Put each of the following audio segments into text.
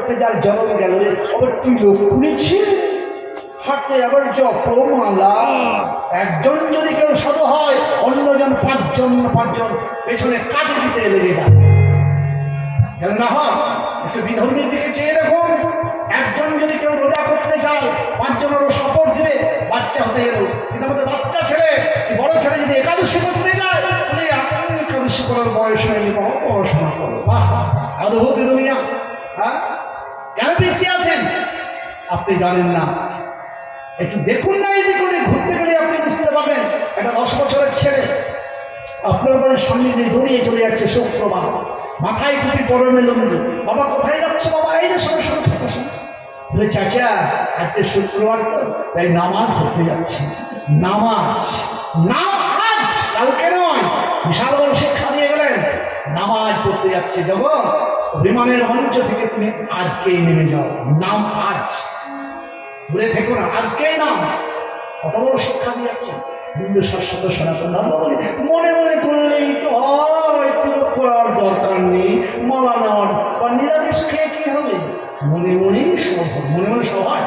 করতে যার জন্ম গেল রে, আবার তুই লোক করেছি হাতে আবার জপমালা। একজন যদি কেউ সাধু হয়, অন্যজন পাঁচজন পেছনে কাটে দিতে লেগে যায়। যেন না হয় একটু বিধর্মীর দিকে চেয়ে দেখুন, একজন যদি কেউ রোজা করতে চায়, পাঁচজনেরও শপথ দিলে বাচ্চা হতে গেল। কিন্তু আমাদের বাচ্চা ছেলে, বড় ছেলে যদি একাদশী করতে যায়, বলে এখন একাদশী করার বয়স হয়নি, পড়াশোনা করো। বাহ, অদ্ভুত দুনিয়া। হ্যাঁ, কেন পিছিয়ে আছেন আপনি জানেন না। একটু দেখুন না, এদিক ওদিক ঘুরতে গেলে আপনি বুঝতে পারবেন। একটা 10 বছরের ছেলে আপনার বাড়ির সামনে দিয়ে দৌড়িয়ে চলে যাচ্ছে শুক্রবার, মাথায় টুপি, পরনে লুঙ্গি। বাবা কোথায় যাচ্ছে? বাবা এই যে সঙ্গে সঙ্গে বলে, চাচা আজকে শুক্রবার তো, তাই নামাজ পড়তে যাচ্ছি। নামাজ কালকে নয়, বিশাল বড় শিক্ষা দিয়ে গেলেন। নামাজ পড়তে যাচ্ছে যখন, বিমানের মঞ্চ থেকে তুমি আজকেই নেমে যাও। নাম আজ, ভুলে থেকো না, আজকেই নাম। কত বড় শিক্ষা দিয়ে যাচ্ছে হিন্দু শাশ্বত সনাতন ধর্ম বলে। মনে মনে করলেই তো হয়, তিলক করার দরকার নেই, মালা নেওয়ার বা নিরামিষ খেয়ে কি হবে? মনে মনেই সব, মনে মনে সব হয়।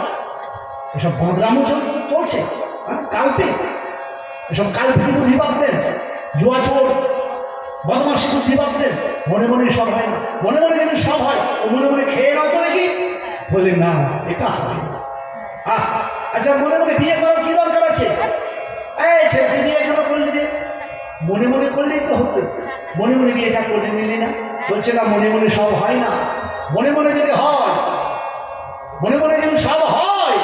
এসব বদরামও চলছে, কাল্পিক, এসব কাল্পিক বুদ্ধি ভাবতেন, জুয়া চোর বদমাসি বুদ্ধি ভাবতেন। মনে মনে সব হয় না। মনে মনে যদি সব হয়, ও মনে মনে খেয়ে নাও তো দেখি। বলে না, এটা হয় না। আচ্ছা, মনে মনে বিয়ে করার কি দরকার আছে? এই ছেলে বিয়ে কেন করলি রে? মনে মনে করলেই তো হতো। মনে মনে বিয়েটা করে নিলি না? বলছে না, মনে মনে সব হয় না। মনে মনে যদি হয়, মনে মনে যদি সব হয়,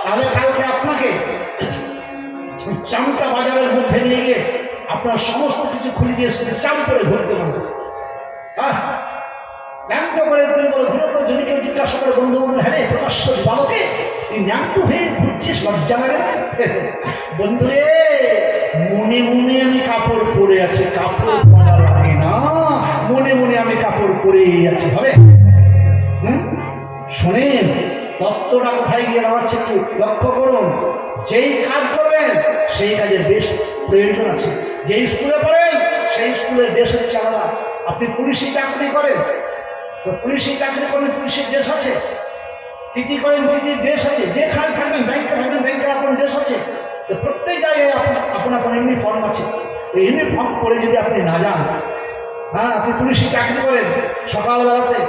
তাহলে কালকে আপনাকে ওই চামটা বাজারের মধ্যে নিয়ে গিয়ে আপনার সমস্ত কিছু খুলে দিয়ে শুধু চাম করে ঘুরতে পারবে। ন্যাংটো করে তুমি বলো ঘুরে তো। যদি কেউ জিজ্ঞাসা করে বন্ধু বন্ধু, হ্যাঁ রে প্রকাশ্য বালকে তুই ন্যাংটো হয়ে ঘুরছিস, লজ্জা লাগে না? বন্ধু রে, মনে মনে আমি কাপড় পরে আছি, কাপড় পরা লাগে না, মনে মনে আমি কাপড় পরেই আছি। হবে? শোনেন, তত্ত্বটা কোথায় গিয়ে দাঁড়াচ্ছে একটু লক্ষ্য করুন। যেই কাজ করবেন সেই কাজের বেশ প্রয়োজন আছে। যেই স্কুলে পড়েন সেই স্কুলের বেশ হচ্ছে আলাদা। আপনি পুলিশি চাকরি করেন তো পুলিশি চাকরি করেন, পুলিশের দেশ আছে। টিটি করেন, টিটির দেশ আছে। যেখানে থাকবেন, ব্যাংকে থাকবেন, ব্যাংকের আপনার দেশ আছে। তো প্রত্যেক জায়গায় আপনার কোনো ইউনিফর্ম আছে। এই ইউনিফর্ম পরে যদি আপনি না যান, আপনি পুলিশি চাকরি করেন, সকালবেলাতে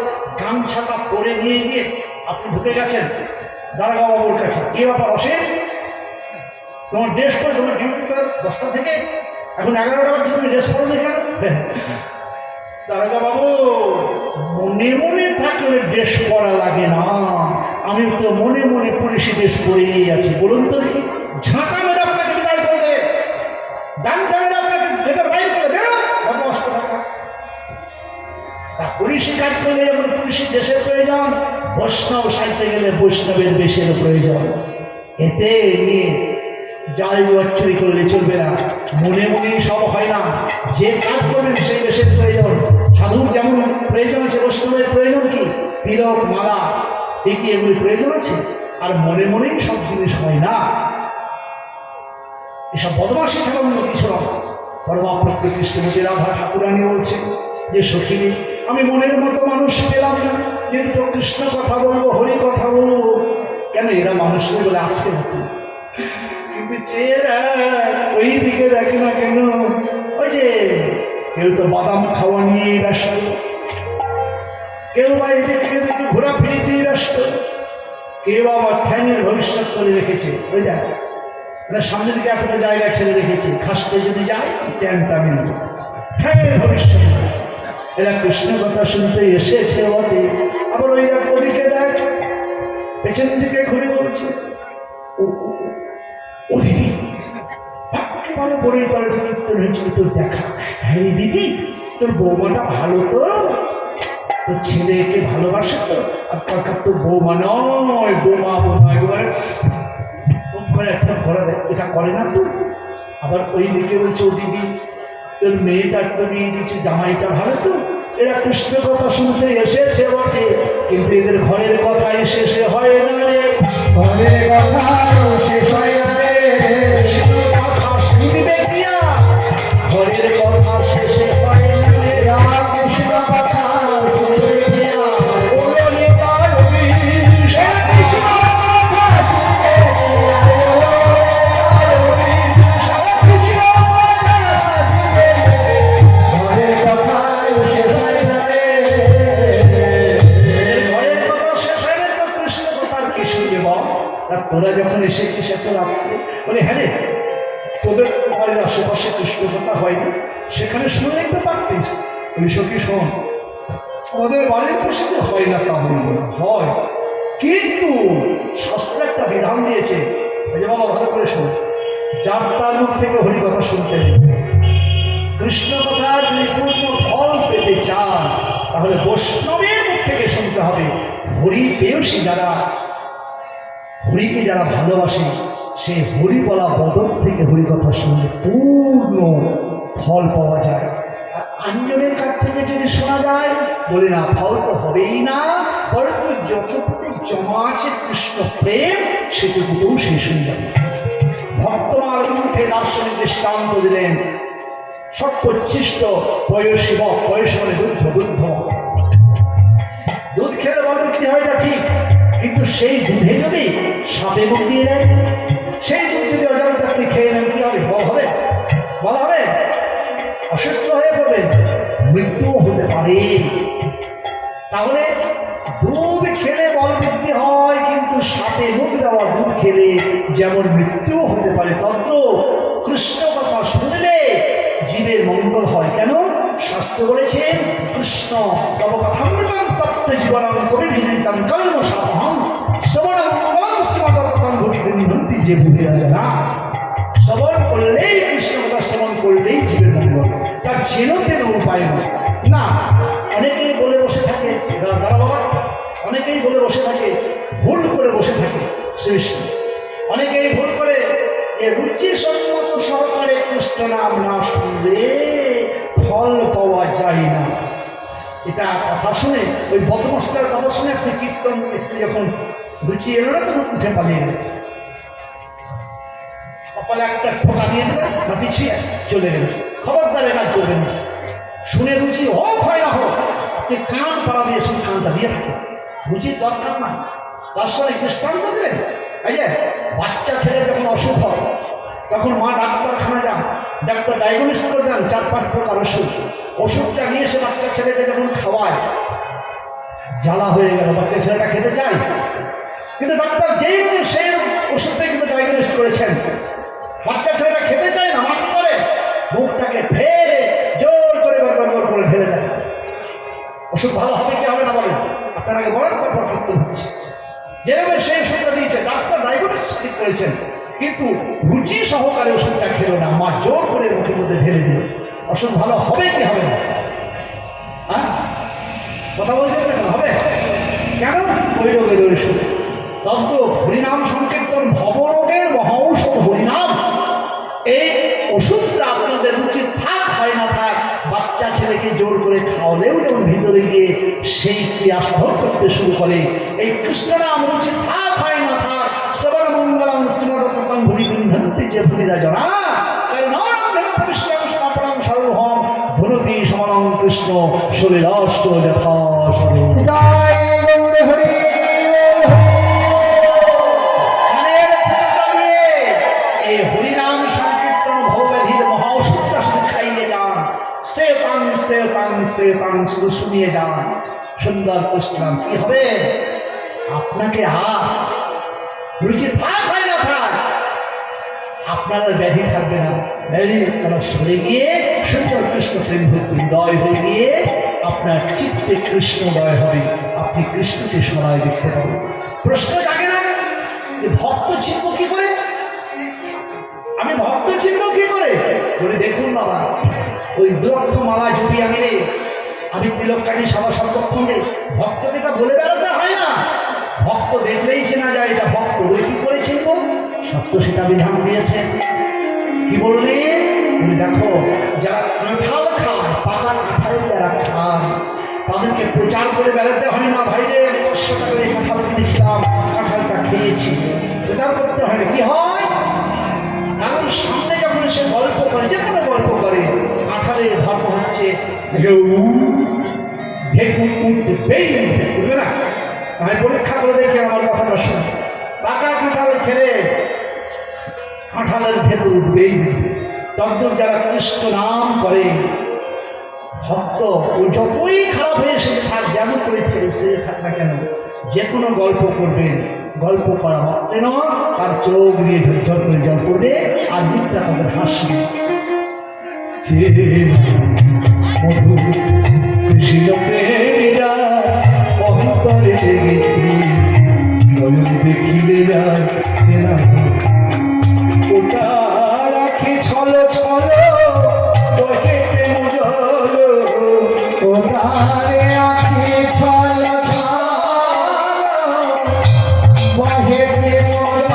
গামছাটা পরে নিয়ে গিয়ে আপনি ঢুকে গেছেন দারোগা বাবুর কাছে। কি ব্যাপার অসীম, তোমার ড্রেস করে, তোমার ডিউটি তো 10টা থেকে এখন 11টা বাজছে, তুমি ড্রেস করো না কেন? দারোগা বাবু, মনে মনে থাকলে ড্রেস পরা লাগে না, আমি তো মনে মনে পুলিশি ড্রেস পরেই আছি। বলুন তো দেখি, ঝাঁকা মেরে আপনাকে বিদায় করে দেবে, ডানটা মেরে আপনাকে গেটের বাইরে করে বেরো। পুলিশি কাজ করলে যেমন পুলিশি দেশের প্রয়োজন, বৈষ্ণব সাইতে গেলে বৈষ্ণবের বেশের প্রয়োজন। এতে নিয়ে জাল চুরি করলে চলবে না। মনে মনেই সব হয় না। যে কাজ করবেন সেই বেশের প্রয়োজন। সাধুর যেমন প্রয়োজন আছে, বৈষ্ণবের প্রয়োজন কি? তিলক, মালা, টিকি, এগুলি প্রয়োজন আছে। আর মনে মনেই সব জিনিস হয় না। এসব বদমাশি ছাড়া অন্য কিছু না। পরমাপ্রত্য কৃষ্ণমতী রাধা ঠাকুরানী বলছে যে, সখিনী আমি মনের মতো মানুষ পেলাম না, কিন্তু কৃষ্ণ কথা বলবো, হরি কথা বলবো। কেন এরা মানুষ বলে আজকে হতো, কিন্তু চেয়ে ওই দিকে দেখে না কেন? ওই যে কেউ তো বাদাম খাওয়া নিয়ে ব্যস্ত, কেউ বা এদিকে এদিকে ঘোরাফিরি দিয়ে ব্যস্ত, কেউ আবার ঠ্যাঙের ভবিষ্যৎ করে রেখেছে। ওই দেখ, মানে সামনের দিকে এতটা জায়গা ছেড়ে রেখেছে, খাসতে যদি যায় ট্যাংটা মিলবে, ঠ্যাঙের ভবিষ্যৎ। এরা কৃষ্ণ কথা শুনতে এসেছে বটে, আবার ওই দেখ ওদিকে দেখ, পেছন দিকে ঘুরে বলছে, ও দিদি ভাগ্যে ভালো বড়ই তলে তো কীর্তন হয়েছিল তোর দেখা। হ্যাঁ রে দিদি, তোর বৌমাটা ভালো তো, তোর ছেলেকে ভালোবাসে তো। আর দরকার তোর বৌমা নয়, বোমা বোমা একেবারে করে একটা করে দেয়, এটা করে না তো। আবার ওই দিকে বলছে, ও দিদি তোর মেয়েটার তো বিয়ে দিচ্ছে, জামাইটা ভালো তো। এরা কৃষ্ণ কথা শুনতে এসেছে বটে, কিন্তু এদের ঘরের কথা শেষে হয় না রে, ঘরের কথা শেষ হয় না রে। কথা শুনবে কিয়া, ঘরের কথা শেষে হয় না রে। কৃষ্ণ কথা শুনবে কিয়া, ওরে তোরা যখন এসেছিস এত রাত্রে, বলে হ্যাঁ রে, তোদের বাড়ির আশেপাশে কৃষ্ণ কথা হয়নি, সেখানে শুনে নিতে পারতিস। বলি সখী শোন, আমাদের বাড়ির পাশে হয় না তা বলবো না, হয়, কিন্তু শাস্ত্র একটা বিধান দিয়েছে। এই যে বাবা ভালো করে শোন, যার তার মুখ থেকে হরি কথা শুনতে নেই। কৃষ্ণ কথার যদি পূর্ণ ফল পেতে চান তাহলে বৈষ্ণবের মুখ থেকে শুনতে হবে। হরি পেয়সী যারা, হরিকে যারা ভালোবাসে, সে হরি বলা বদন থেকে হরি কথা শুনলে পূর্ণ ফল পাওয়া যায়। আর আঞ্জনের কাছ থেকে যদি শোনা যায়, বলি না ফল তো হবেই না, পরন্তু যতটুকু জমা আছে কৃষ্ণ প্রেম সেটুকুও শেষ হয়ে যাবে। ভক্তমাল গ্রন্থে দার্শনিক দৃষ্টান্ত দিলেন, সর্বোচ্ছিষ্ট বয়সী বয়স মানে দুধ খেলে বলবৃদ্ধি হয় না ঠিক, কিন্তু সেই দুধে যদি সাপে মুখ দিয়ে দেয়, সেই দুধ যদি অজান্তে আপনি খেয়ে নেন, কি হবে? বলা হবে অসুস্থ হয়ে পড়বেন, মৃত্যুও হতে পারে। তাহলে দুধ খেলে বল বৃদ্ধি হয়, কিন্তু সাপে মুখ দেওয়া দুধ খেলে যেমন মৃত্যুও হতে পারে, তন্ত্র কৃষ্ণ কথা শুনলে জীবের মঙ্গল হয়। কেন? শাস্ত্র বলেছেন, কৃষ্ণ তব কথামৃতং তপ্ত জীবনং কবিভিন্নং কল্মষাপহং শ্রবণং মঙ্গলং শ্রীমদত্তং ভূতিবিন্দন্তি যে ভূমিরা জানা। শ্রবণ করলেই, কৃষ্ণ কথা শ্রবণ করলেই জীবের মঙ্গল, তার যেন তেন উপায় না। অনেকেই বলে বসে থাকে, দাদা বাবা, অনেকেই বলে বসে থাকে, ভুল করে বসে থাকে শ্রেষ্ঠ। অনেকেই ভুল করে রুচি সম্মত সহকারে কৃষ্ণ নাম না শুনলে ফল পাওয়া যায় না। এটা কথা শুনে, ওই বদমাস্টার কথা শুনে আপনি কীর্তন একটু যখন রুচি এলো না, তখন উঠে পালিয়ে গেলেন, কপালে একটা ফোঁটা দিয়ে দিলেন বা পিছিয়ে চলে গেলেন। খবরদারে কাজ করবেন না। শুনে রুচি হোক হয় না হোক, আপনি কান পাড়া দিয়ে শুনে কানটা দিয়ে থাকেন, রুচির দরকার না। দর্শনে দৃষ্টান্ত দেবেন। এই যে বাচ্চা ছেলে যখন অসুখ হয়, তখন মা ডাক্তারখানা যান, ডাক্তার ডায়াগনোস করে দেন 4-5 প্রকার ওষুধটা নিয়ে এসে বাচ্চা ছেলেকে যখন খাওয়ায়, জ্বালা হয়ে গেল, বাচ্চা ছেলেটা খেতে চায়, কিন্তু ডাক্তার যেই রোগের সেই ওষুধটাই কিন্তু ডায়াগনোস করেছেন, বাচ্চা ছেলেটা খেতে চায় না, মা কি করে? মুখটাকে ফেলে জোর করে গড় করে ঢেলে দেয়। ওষুধ ভালো হবে কি হবে না বলেন? আপনার আগে বলেন, তারপর করতে হচ্ছে। যেভাবে সেই ওষুধটা দিয়েছে, ডাক্তার ডায়াগনোস করেছেন, কিন্তু রুচি সহকারে ওষুধটা খেলো না, মা জোর করে মুখের মধ্যে ঢেলে দিল। ওষুধ ভালো হবে কি হবে না? হ্যাঁ, কথা বলছেন না? হবে কেন? ওই রোগের ওষুধ। তন্ত্র হরিনাম সংকীর্তন ভবরোগের মহাঔষধ হরিনাম। এই ওষুধটা আপনাদের রুচি থাক হয় না থাক, বাচ্চা ছেলেকে জোর করে খাওয়ালেও যেমন ভিতরে গিয়ে সেই ক্রিয়া সাধন করতে শুরু করে। এই কৃষ্ণ নাম রুচি থাক হয় না থাক, শ্রবণ মঙ্গলং শ্রীমদত্তং ভূমিবিন্নন্তি যে ভূমিরা জনা, ধনুতি সমানং কৃষ্ণ শরীরস্য যথা শরীর। এই হরিনাম সংকীর্তন ভবব্যাধির মহাঔষধটা শুধু খাইয়ে যান, শুধু শুনিয়ে যান, সুন্দর পুষ্টিমান কি হবে? আপনাকে আর রুচি থাক হয় না থাক, আপনার ব্যাধি থাকবে না। ব্যাধি কেন সরে গিয়ে সুন্দর কৃষ্ণ প্রেম হৃদয় হয়ে গিয়ে আপনার চিত্তে কৃষ্ণদয় হবে, আপনি কৃষ্ণকে সরায় দেখতে পাবেন। প্রশ্ন জাগে না যে ভক্ত চিনব কি করে? আমি ভক্ত চিনব কি করে? বলে দেখুন বাবা, ওই দ্রক্ষ মালা জুড়িয়ে মেরে আমি তিলক কাটি সাদা সর্বক্ষণে, ভক্তকে এটা বলে বেড়াতে হয় না। ভক্ত দেখলেই চেনা যায় এটা ভক্ত। বলে কি করে চিনব? শাস্ত্র সেটা বিধান দিয়েছে। কি বললেন? তুমি দেখো, যারা কাঁঠাল খায়, পাকা কাঁঠাল যারা খায়, তাদেরকে প্রচার করে বেড়াতে হয় না। ভাইরে 500 টাকা দিয়ে কাঁঠাল কিনেছিলাম, কাঁঠালটা খেয়েছি, প্রচার করতে হয় না। কি হয়? কারণ সামনে যখন সে গল্প করে, যে কোনো গল্প করে, কাঁঠালের ধর্ম হচ্ছে বুঝবে না? আমি পরীক্ষা করে দেখি, আমার কথাটা শুনে। পাকা কাঁঠাল খেলে কাঁঠালের ঢেকুর উঠবেই। তদ্র যারা কৃষ্ণ নাম করে ভক্ত, ও যতই খারাপ হয়ে সে থাক, যেমন করে ছেড়ে সে থাক না কেন, যে কোনো গল্প করবেন, গল্প করা মাত্র নয়, তার চোখ দিয়ে ঝরঝর করে জল পড়বে আর মুখটা তাদের হাসবে। মধু কৃষ্ণ প্রেমে যায় অন্তরে লেগেছি, দেখিলে যায় সেনা ওটা রাখি ছল ছল বহে প্রেম জল, ওটারে আঁখি ছল ছল বহে প্রেম জল।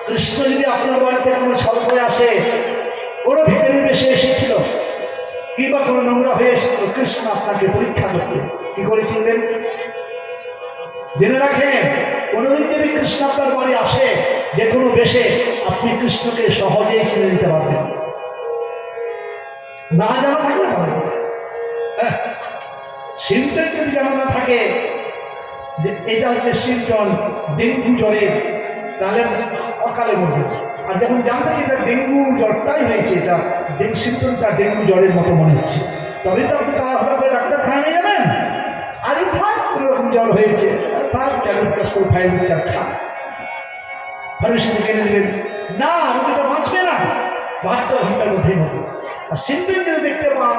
কৃষ্ণ যদি আপনার বাড়িতে কোনো ছল করে আসে, কোনো ভিখারির বেশে এসেছিল কিংবা কোনো নোংরা হয়ে এসেছিল, কৃষ্ণ আপনাকে পরীক্ষা করতে কি করে চিনবেন? জেনে রাখেন, কোনোদিন যদি কৃষ্ণ আপনার বাড়ি আসে যে কোনো বেশে, আপনি কৃষ্ণকে সহজেই চিনে নিতে পারবেন। না জানা থাকলে পারবেন, সিমটন যদি জানা না থাকে যে এটা হচ্ছে সিমটন ডেঙ্গু জ্বরের, তাহলে অকালে মরবে। আর যখন জানবেন এটা ডেঙ্গু জ্বরটাই হয়েছে, এটা সিমটনটা ডেঙ্গু জ্বরের মতো মনে হচ্ছে, তবে তো আপনি তাড়াহুড়া করে ডাক্তারখানা নিয়ে যাবেন। আর থাক কোনো রকম জ্বর হয়েছে, তার ট্যাবলেট ক্যাপসুল ফাইভ চার খান, ফার্মেসি থেকে এনে দেবেন, না রোগীটা বাঁচবে না, 72 ঘন্টার মধ্যেই হবে। আর সিমটন যদি দেখতে পান,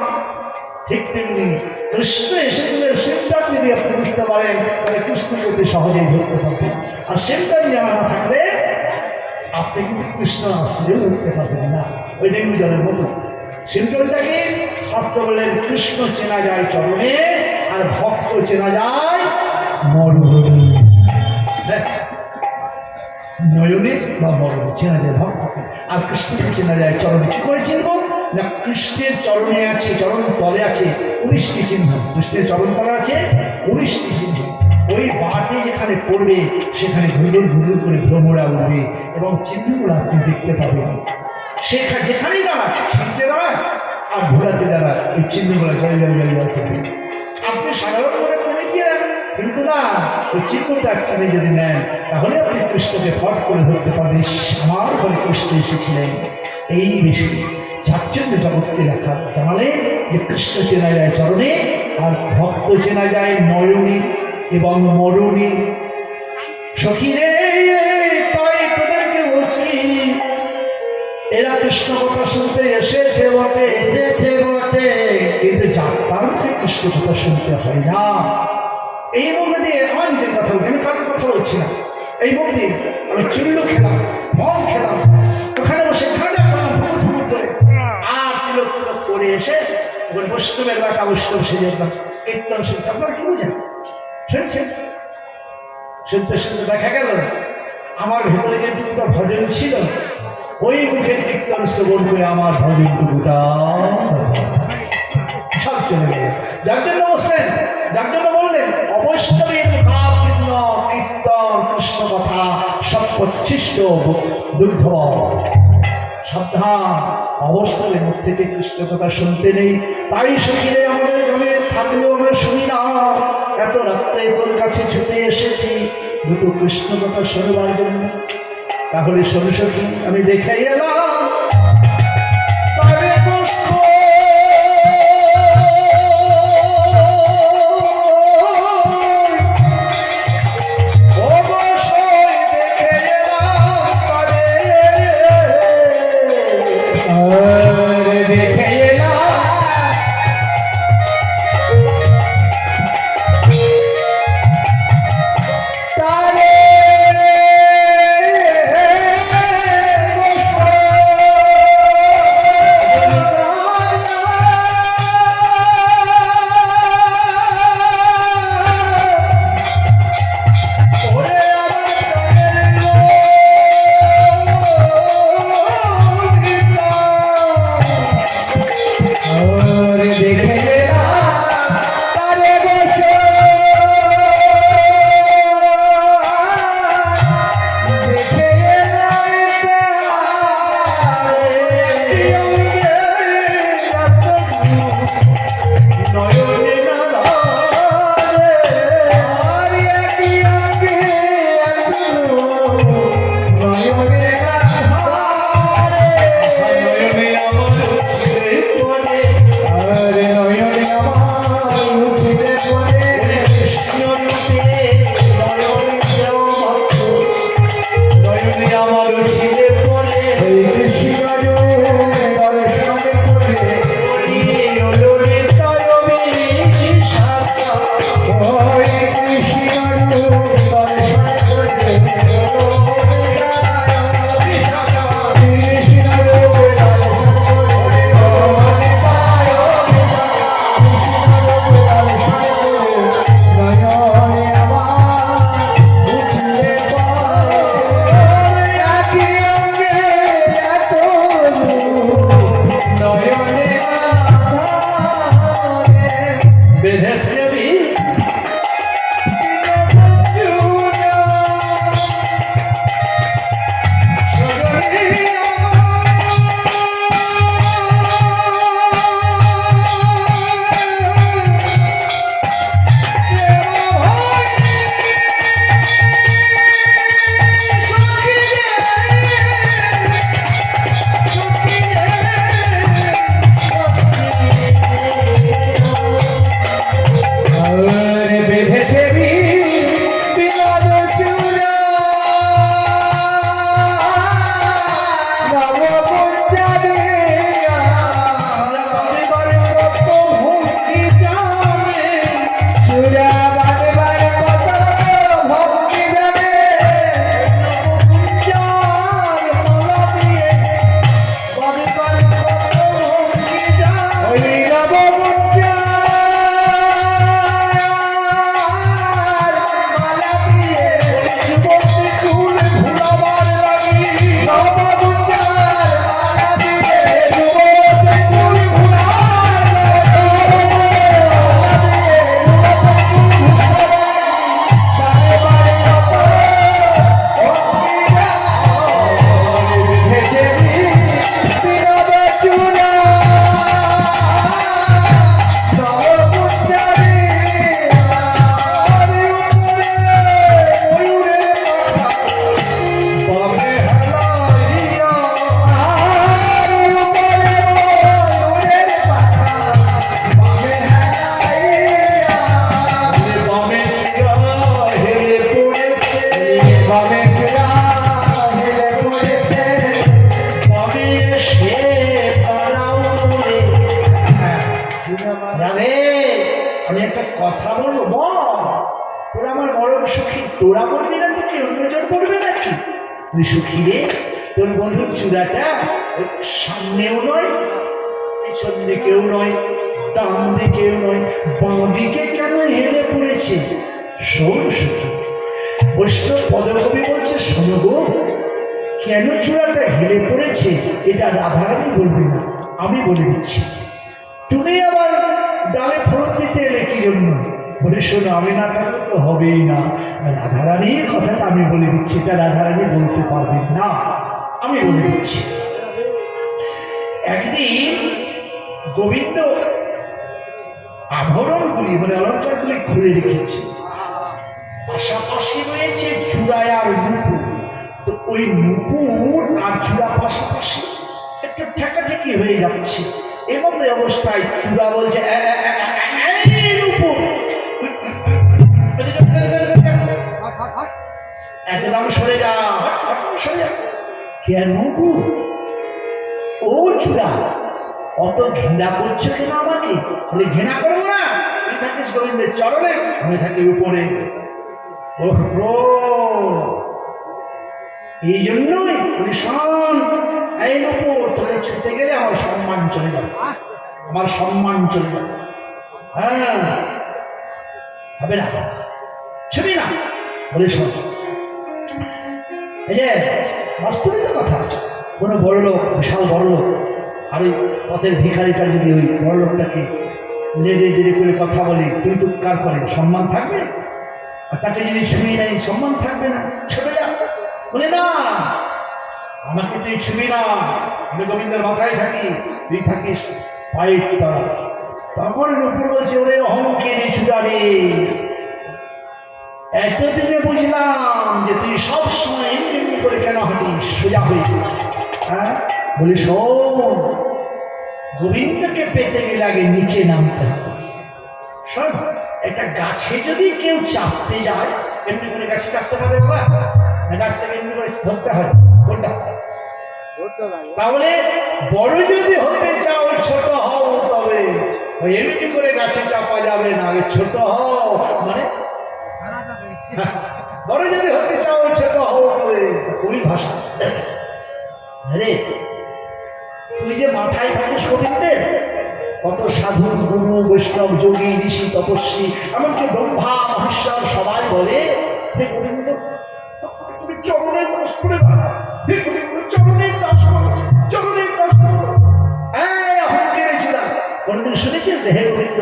ঠিক তেমনি কৃষ্ণ এসেছিলেন সিমটন যদি আপনি বুঝতে পারেন, তাহলে কৃষ্ণকে অতি সহজেই ধরতে পারবেন। আর সিমটন জানা না থাকলে আপনি কিন্তু কৃষ্ণ আসলেও ধরতে পারবেন না, ওই ডেঙ্গু জ্বরের মতো। সিমটনটাকে শাস্ত্র বললেন কৃষ্ণ চেনা যায় চরণে, আর ভক্ত চেনা যায় মরণে, নয়নে বা মরণে চেনা যায় ভক্তকে, আর কৃষ্ণকে চেনা যায় চরণে। কি করে চিনব না? কৃষ্ণের চরণে আছে, চরণ তলে আছে 19টি চিহ্ন। কৃষ্ণের চরণ তলে আছে 19টি চিহ্ন। ওই বাটে যেখানে পড়বে সেখানে ঘুরুর ঘুরুর করে ভ্রমরা উঠবে এবং চিহ্নগুলো আপনি দেখতে পাবেন। সেখানে যেখানেই দাঁড়ায়, শিখতে দাঁড়ায় আর ঘোরাতে দাঁড়ায়, ওই চিহ্নগুলো জয় জয় জয় জয় করবে। আপনি সাধারণ মনে করে মিটিয়ে দেন, কিন্তু না, ওই চিহ্নটা চিনে যদি নেন, তাহলে আপনি কৃষ্ণকে ফট করে ধরতে পারবেন। আমার ঘরে কৃষ্ণ এসেছিলেন এই বেশি, যার জন্য জগৎকে দেখা জানালে যে কৃষ্ণ চেনা যায় চরণে, আর ভক্ত চেনা যায় নয়নে এবং মরণে। সখীরে তাই তোদেরকে বলছি, এরা কৃষ্ণ কথা শুনতে এসেছে বটে, কিন্তু যাত্রার মুখে কৃষ্ণ কথা শুনতে হয় না। এই মুখ দিয়ে আমার নিজের কথা বলছি, আমি কারোর কথা বলছি না। এই মুখ দিয়ে আমি চুল্লু খেলাম, মদ খেলাম, ওখানে বসে খাজা করলাম ফুকুর ফুকুর করে, আর তিলক তিলক করে এসে ওখানে বৈষ্ণবের বাটা বৈষ্ণব সেজে যেতাম, কীর্তন শুনছে। আপনারা কি বুঝেন? শুনছেন? শুনতে শুনতে দেখা গেল আমার ভেতরে যে টুকুটা ভজন ছিল, ওই মুখের কীর্তন শ্রবণ করে আমার ভজন টুকুটা সব চলে গেল। যার জন্য বসলেন, যার জন্য বললেন অবশ্যই কীর্তন কৃষ্ণ কথা সর্বোচ্ছিষ্ট দুর্ধব। সাবধান, অবশ্যই মুখ থেকে কৃষ্ণ কথা শুনতে নেই। তাই সখীরে আমাদের গ্রামে থাকলেও আমরা শুনি না, এত রাত্রে তোর কাছে ছুটে এসেছি দুটো কৃষ্ণ কথা শোনবার জন্য। তাহলে শোনো সখী, আমি দেখে এলাম কথা বলবো বল, তোরা আমার বড় সুখী, তোরা বলবি না তো কি অন্যজন বলবে নাকি? সুখী রে, তোর বন্ধুর চূড়াটা সামনেও নয়, পিছন দিকেও নয়, ডান দিকেও নয়, বাঁ দিকে কেন হেলে পড়েছে? শোন সুখী, বৈষ্ণব পদকবি বলছে, শোনো গো, কেন চূড়াটা হেলে পড়েছে এটা রাধারানী বলবি না, আমি বলে দিচ্ছি। তুমি আবার ডালে ফোড়ন দিতে এলে কি জন্য? বলে শোনো, আমি না থাকলে তো হবেই না, রাধারানীর কথাটা আমি বলে দিচ্ছি, এটা রাধারানী বলতে পারবেন না, আমি বলে দিচ্ছি। একদিন গোবিন্দ আভরণগুলি মানে অলঙ্কারগুলি খুলে রেখেছে, পাশাপাশি রয়েছে চূড়ায় আর নুপুর। তো ওই নুপুর আর চূড়া পাশাপাশি একটু ঠেকাঠেকি হয়ে যাচ্ছে। এর মধ্যে অবস্থায় চূড়া বলছে, এই নুপুর একদম সরে যা, সরে যা। কেন গো? ও চূড়া, অত ঘৃণা করছো কেন আমাকে? বলে ঘৃণা করবো না, তুই থাকিস গোবিন্দের চরণে, আমি থাকি উপরে। এই জন্যই বলি, শোন এই নুপুর, তোকে ছুটে গেলে আমার সম্মান চলে যাবে, আমার সম্মান চলে যাবে। হ্যাঁ, হবে না, ছবি না। বলি শোন, এই যে বাস্তবিক কথা, কোনো বড় লোক, বিশাল বড় লোক, আর ওই পথের ভিখারিটা যদি ওই বড় লোকটাকে লেড়ে দেড়ে করে কথা বলে, তুই তুৎকার করে, সম্মান থাকবে? আর তাকে যদি ছুঁয়ে নেয়, সম্মান থাকবে না, ছুটে যা। বলে না, আমাকে তুই ছুবি না, আমি গোবিন্দের মাথায় থাকি, তুই থাকিস পায়ের তলা। তখন নুপুর বলছে, ওরে অহংকারী চূড়া রে, এতদিনে বুঝলাম যে তুই সবসময় এমনি করে কেন হাঁটিস সোজা হয়ে। হ্যাঁ, বলি শোন, গোবিন্দকে পেতে গেলে আগে নিচে নামতে হবে। শোন, একটা গাছে যদি কেউ চাপতে যায়, এমনি করে গাছে চাপতে পারে বাবা? না, গাছ থেকে এমনি করে ধরতে হয়, কোনটা? তাহলে বড় যদি হতে চাও, ছোট হও, তবে এমনি করে গাছে চাপা যাবে না, ছোট হও, মানে বড় যদি হতে চাও, ছোট হও, তবে কবি ভাষা। আরে তুই যে মাথায় থাকিস গোবিন্দের, কত সাধু গুরু বৈষ্ণব যোগী ঋষি তপস্বী এমনকি ব্রহ্মা মহেশ্বর সবাই বলে, হে গোবিন্দ তুমি চরণের দাস করে দাও, হে গোবিন্দ চরণের দাস করো, চরণের দাস করো। এই অহংকারী চূড়া, কোনদিন শুনেছিস হে গোবিন্দ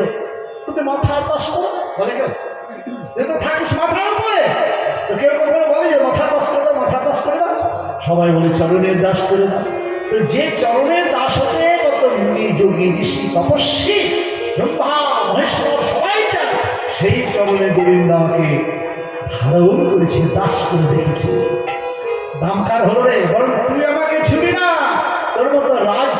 তুমি মাথার দাস করো? বলে কেউ? তুই তো থাকিস মাথার উপরে, তো কেউ কখনো বলে যে মাথার দাস করে দাও, মাথার দাস করে দাও? সবাই বলে চরণের দাস করে দাও। তো যে চরণের দাস হতে কত মুনি যোগী ঋষি তপস্বী ব্রহ্মা মহেশ্বর সবাই চান, সেই চরণে গোবিন্দ আমাকে ধারণ করেছে, দাস করে রেখেছে। দামকার হলো রে, বরং তুই আমাকে ছুবি না, তোর মতো রাজ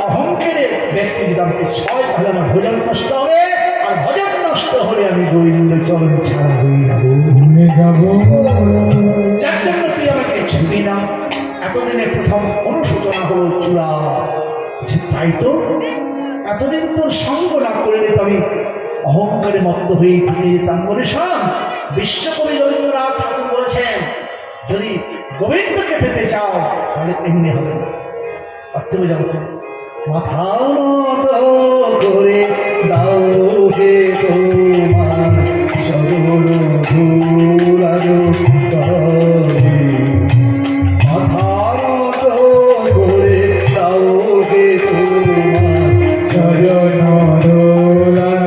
অহংকারে ব্যক্তি যদি আমাকে ছয়, তাহলে আমার ভোজন নষ্ট হবে, আর ভোজন নষ্ট হলে আমি গোবিন্দ চরণ ছাড়া হয়ে যাবো। যার জন্য তুই আমাকে ছুবি না। এতদিনে প্রথম অনুশোচনা হলো চূড়া। তাই তো এতদিন তোর সঙ্গ না করলে তো আমি অহংকারে মত্ত হয়েই থেকে যেতাম। বলে শোন, বিশ্বকবি রবীন্দ্রনাথ ঠাকুর বলেছেন, যদি গোবিন্দকে পেতে চাও তাহলে এমনি হবে না। অর্থ বোঝাবো তো, মাথা নত করে দাও হে তোমার চরণ ধুলার তলে, মাথা নত করে দাও হে তোমার চরণ ধুলার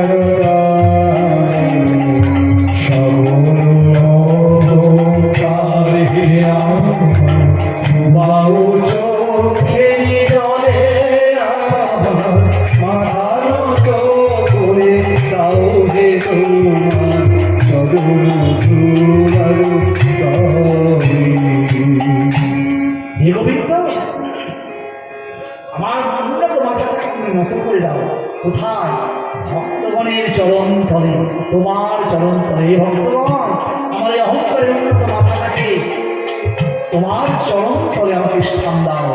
বাউ চোখের জলে আমার মাথার তো করে দাও হে তোমার চরণ ধুলার তলে। হে গোবিন্দ, আমার উন্নত মাথাটাকে তুমি নত করে দাও। কোথায়? ভক্তগণের চরণ তলে, তোমার চরণ তলে। ভক্তগণ, আমার এই অহংকারের উন্নত মাথাটাকে তোমার চরণ তলে আমাকে স্থান দাও।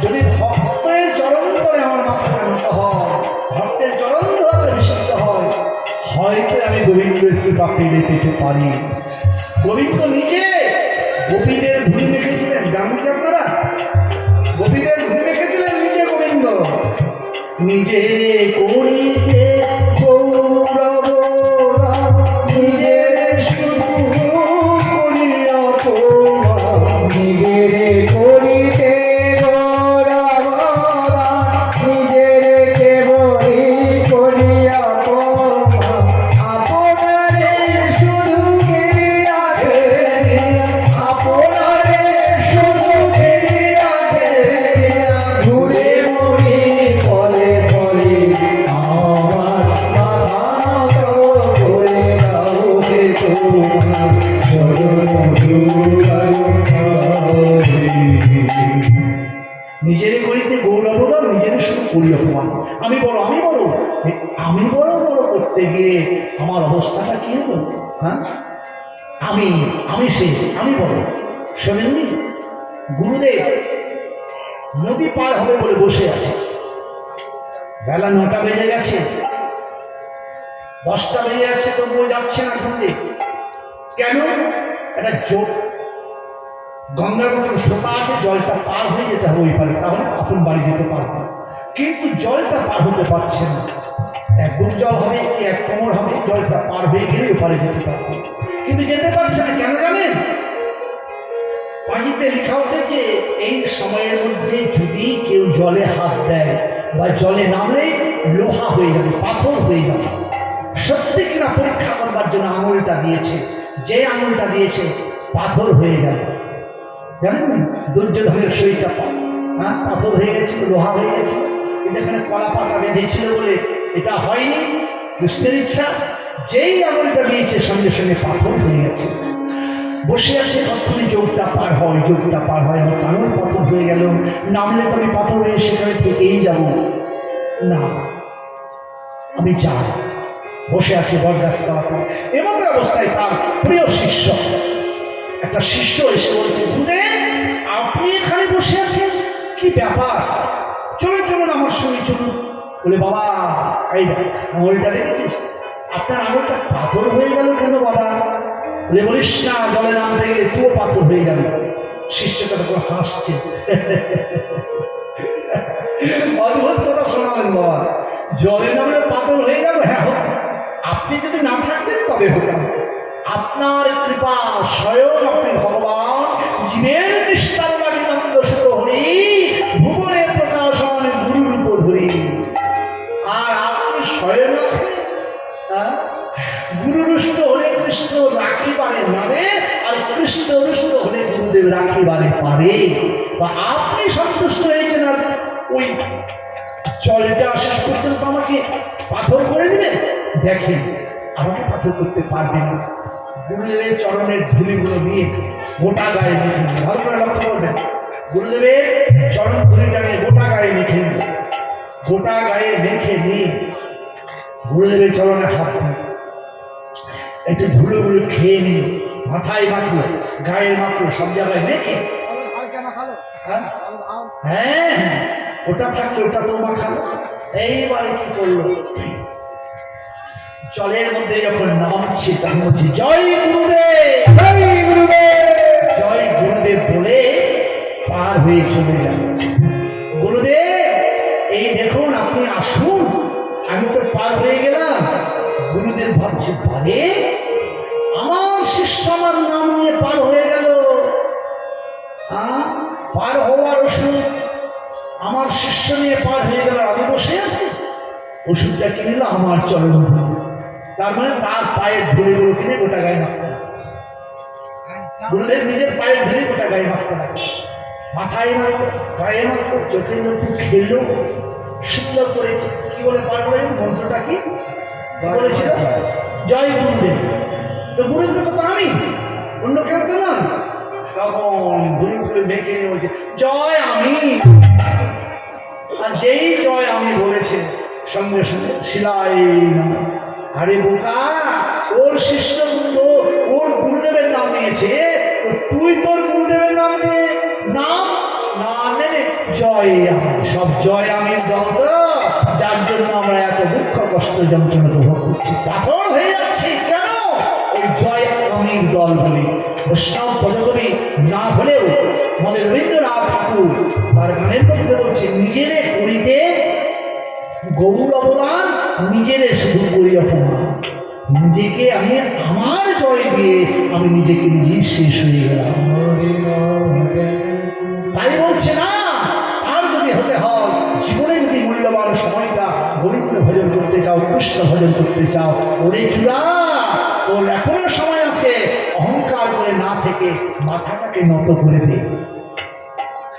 যদি ভক্তের চরণ তলে আমার মাথাটা নত হয়, ভক্তের চরণ ধরাতে মেরে পেতে পারি। গোবিন্দ নিজে গোপীদের ধুলি মেখেছিলেন, জানেন কি আপনারা? গোপীদের ধুলি মেখেছিলেন নিজে গোবিন্দ। নিজে করিতে গৌরব নিজের শুধু করিয়া নিজের করিতে গৌরব নিজের কেবলই করিয়া আপনারে শুধু গিরিয়াছে আপনারে শুধু ফিরিয়াছে ঘুরে মুড়ি ফলে ফলে আমার মাথা নত করে দাও হে তোমার নিজেরে করিতে গৌরবদান নিজেরে শুধু করি অপমান। আমি বড় আমি বড় করতে গিয়ে আমার অবস্থাটা কি হলো? হ্যাঁ, আমি শেষ, আমি বড়। শোনেননি, গুরুদেব নদী পার হবে বলে বসে আছে। বেলা 9টা বেজে গেছে, 10টা বেজে যাচ্ছে, তবুও যাচ্ছে না গুরুদেব। কেন? একটা জোর গঙ্গার মতন সোতা আছে, জলটা পার হয়ে যেতে হবে ওই পারে, তাহলে আপন বাড়ি যেতে পারবে। কিন্তু জলটা পার হতে পারছে না। এক বুক জল হবে কি এক কোমর হবে, জলটা পার হয়ে গেলে ওপারে যেতে পারবে, কিন্তু যেতে পারছে না। কেন জানেন? পাঁজিতে লেখা উঠেছে এই সময়ের মধ্যে যদি কেউ জলে হাত দেয় বা জলে নামলে লোহা হয়ে যাবে, পাথর হয়ে যাবে। সত্যি কিনা পরীক্ষা করবার জন্য আঙুলটা দিয়েছে, যে আঙুলটা দিয়েছে পাথর হয়ে গেল। জানেন না, দুর্যোধনের শরীরটা পাথর হয়ে গেছে, লোহা হয়ে গেছে। কিন্তু এখানে কলা পাতা বেঁধেছিল বলে এটা হয়নি। কৃষ্ণের ইচ্ছা, যেই আঙুলটা দিয়েছে সঙ্গে সঙ্গে পাথর হয়ে গেছে। বসে আছে, কখনই যোগটা পার হয়, যোগটা পার হয়, আমার আঙুল পাথর হয়ে গেল, নামলে তো আমি পাথর হয়ে সেখানে থেকেই যাব না, আমি যাই। বসে আছে বরগাছতলাতে। এমন অবস্থায় তার প্রিয় শিষ্য, একটা শিষ্য এসে বলছে, গুরুদেব আপনি এখানে বসে আছেন, কি ব্যাপার? চলুন চলুন আমার সঙ্গে চলুন। বলে, বাবা এই দেখ আঙুলটা দেখেছিস, আপনার আঙুলটা পাথর হয়ে গেল কেন বাবা? বলে, বলিস না, জলে নামতে গেলে তুও পাথর হয়ে যাবে। শিষ্যটা তখন হাসছে। অদ্ভুত কথা শোনালেন বাবা, জলে নামলে পাথর হয়ে যাবে? হ্যাঁ, আপনি যদি না থাকতেন তবে হতাম। আপনার কৃপা স্বয়ং আপনি ভগবান জীবের নিষ্ঠার বাড়ি নন্দ সুত হরি ভুবনের প্রকাশন গুরুরূপ ধরি। আর আপনি স্বয়ং আছেন। গুরু রুষ্ট হলে কৃষ্ণ রাখিবারে মানে, আর কৃষ্ণ রুষ্ট হলে গুরুদেব রাখিবারে পারে। বা আপনি সন্তুষ্ট হয়েছেন, আর ওই জলটা শেষ পর্যন্ত আমাকে পাথর করে দিবেন? দেখেন, আমাকে পাথর করতে পারবে না। গুরুদেবের চরণের ধুলিগুলো নিয়ে গোটা গায়ে মেখে নেবে। ভালো করে লক্ষ্য করবেন, গুরুদেবের চরণ ধুলিটা নিয়ে গোটা গায়ে মেখে নেবে। গোটা গায়ে মেখে নিয়ে গুরুদেবের চরণে হাত দিয়ে একটু ধুলোগুলো খেয়ে নিল, মাথায় মাখলো, গায়ে মাখলো, সব জায়গায় মেখে। হ্যাঁ হ্যাঁ, ওটা থাকলে ওটা তো মাখালো। এইবারে কি করলো? জলের মধ্যে যখন নামছে তখন হচ্ছে জয় গুরুদেব, জয় গুরুদেব, জয় গুরুদেব বলে পার হয়ে চলে গেল। গুরুদেব এই দেখুন আপনি আসুন, আমি তো পার হয়ে গেলাম। গুরুদেব ভাবছে, পারে আমার শিষ্য আমার নাম নিয়ে পার হয়ে গেল। পার হওয়ার ওষুধ আমার শিষ্য নিয়ে পার হয়ে গেল, আমি বসে আছি। ওষুধটা কিনে নিল আমার চরণ ধুলি, তার মানে তার পায়ের ধুলিগুলো কিনে গোটা গায়ে মাখতে লাগে। গুরুদেব নিজের পায়ের ধুলি গোটা গায়ে মাখতে লাগে, মাথায় মাখলো, গায়ে মাখলো, চোখে একটু খেললো, সুন্দর করে কি বলে পার করে, মন্ত্রটা কি বলেছিল? জয় গুরুদেব। তো গুরুদেব তো আমি, অন্য কেউ তো না। তখন ধুলি ধুলি মেখে নিয়ে বলছে, জয় আমি। আর যেই জয় আমি বলেছে সঙ্গে সঙ্গে শিলাই নাম। আরে বোকা, ওর শিষ্য তো ওর গুরুদেবের নাম নিয়েছে, তো তুই তোর গুরুদেবের নাম নিয়ে নাম না নেবে জয় আমি। সব জয় আমির দ্বন্দ্ব, যার জন্য আমরা এত দুঃখ কষ্ট যন্ত্রণা উপভোগ করছি। পাথর হয়ে যাচ্ছি কেন? ওই জয় আমির দল বলি। বৈষ্ণব পদকবি না হলেও আমাদের রবীন্দ্রনাথ ঠাকুর তার গানের মধ্যে বলছে, নিজেরে করিতে গৌর অবদান, নিজেরে শুধু করি অপমান। নিজেকে আমি আমার জয় দিয়ে আমি নিজেকে নিজেই শেষ হয়ে গেলাম। তাই বলছে না, আর যদি হতে হয় জীবনে যদি মূল্যবান সময়টা গোবিন্দ ভজন করতে চাও, কৃষ্ণ ভজন করতে চাও, ওরে চূড়া তোর এখনো সময় আছে। অহংকার করে না থেকে মাথাটাকে নত করে দে।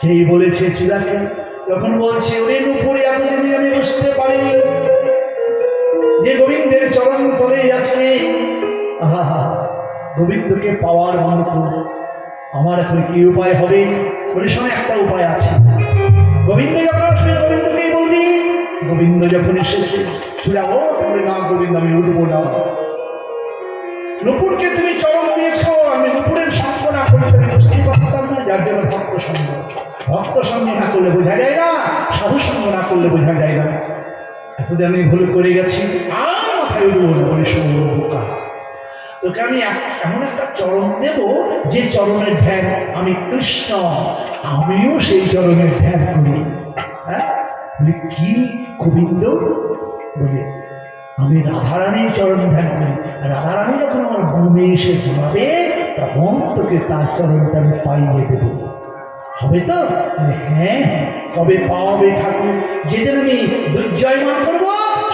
সেই বলেছে চূড়াকে, তখন বলছে, ওরে নুপুরে এতদিন আমি বুঝতে পারিনি যে গোবিন্দের চরণ তলে আছে। আহা, গোবিন্দকে পাওয়ার মন্ত্র আমার এখন কি উপায় হবে? বলে শোনে, একটা উপায় আছে। গোবিন্দ যখন আসবে গোবিন্দকেই বলবি। গোবিন্দ যখন এসেছে, চূড়া ও বলে, না গোবিন্দ আমি উঠবো না। নুপুরকে তুমি চরণ দিয়েছ, আমি নুপুরের সঙ্গ না করলে আমি বুঝতেই পারতাম না। যার জন্য ভক্ত সঙ্গ, ভক্ত সঙ্গ না করলে বোঝা যায় না, সাধু সঙ্গ না করলে বোঝা যায় না। এতদিন আমি ভুল করে গেছি, আর মাথায় উঠবো না। বলে শোনো বোকা, তোকে আমি এমন একটা চরণ দেব যে চরণের ধ্যান আমি কৃষ্ণ, আমিও সেই চরণের ধ্যান করি। হ্যাঁ, বলে কি গোবিন্দ? বলে আমি রাধারানীর চরণ ধ্যান করি। রাধারানী যখন আমার মনে এসে দাঁড়াবে, তখন তোকে তার চরণটা আমি পাইয়ে দেব। হবে তো? হ্যাঁ। কবে পাওয়াবে ঠাকুর? যেদিন আমি দুর্জয়মান করবো,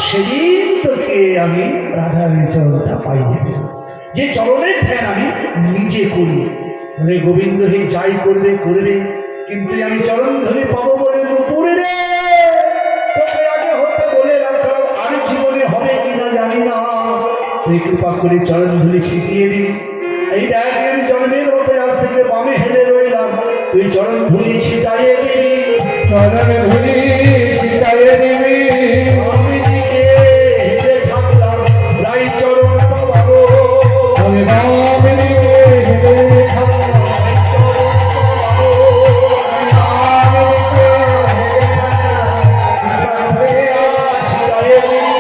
সেদিন তোকে আমি রাধারানীর চরণটা পাইয়ে দেব, যে চরণের ধ্যান আমি নিজে করি। বলে গোবিন্দ হে যাই করবে করবে, কিন্তু আমি চরণ ধরে পাবো বলে নুপুরে রে, তোকে আগে হতে বলে রাখলাম, আর জীবনে হবে কিনা জানি না। তুই কৃপা করে চরণ ধুলি ছিটিয়ে দিবি। এই দেখ, আমি জন্মের মতো আজ থেকে বামে হেলে রইলাম, তুই চরণ ধুলি ছিটাইয়ে দিবি। চরণ ধুলি ছিটাইয়ে দিবি। আমি দিকে হেলে থাকলাম, রাই চরণ পাবো। আমি বামে দিকে হেলে থাকলাম, রাই চরণ পাবো। আমি বামে দিকে ছিটাইয়ে দিবি।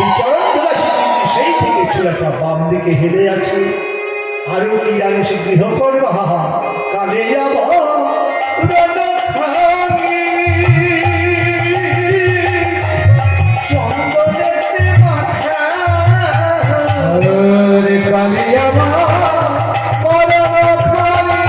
এই চরণ ধুলা ছিটিয়ে সেই থেকে চূড়াটা বাম দিকে হেলে আছে। আরো কি জানিস গৃহ করবা কালে যাব চন্দনেতে মাথা। রে কালিয়া মা পরম কালী।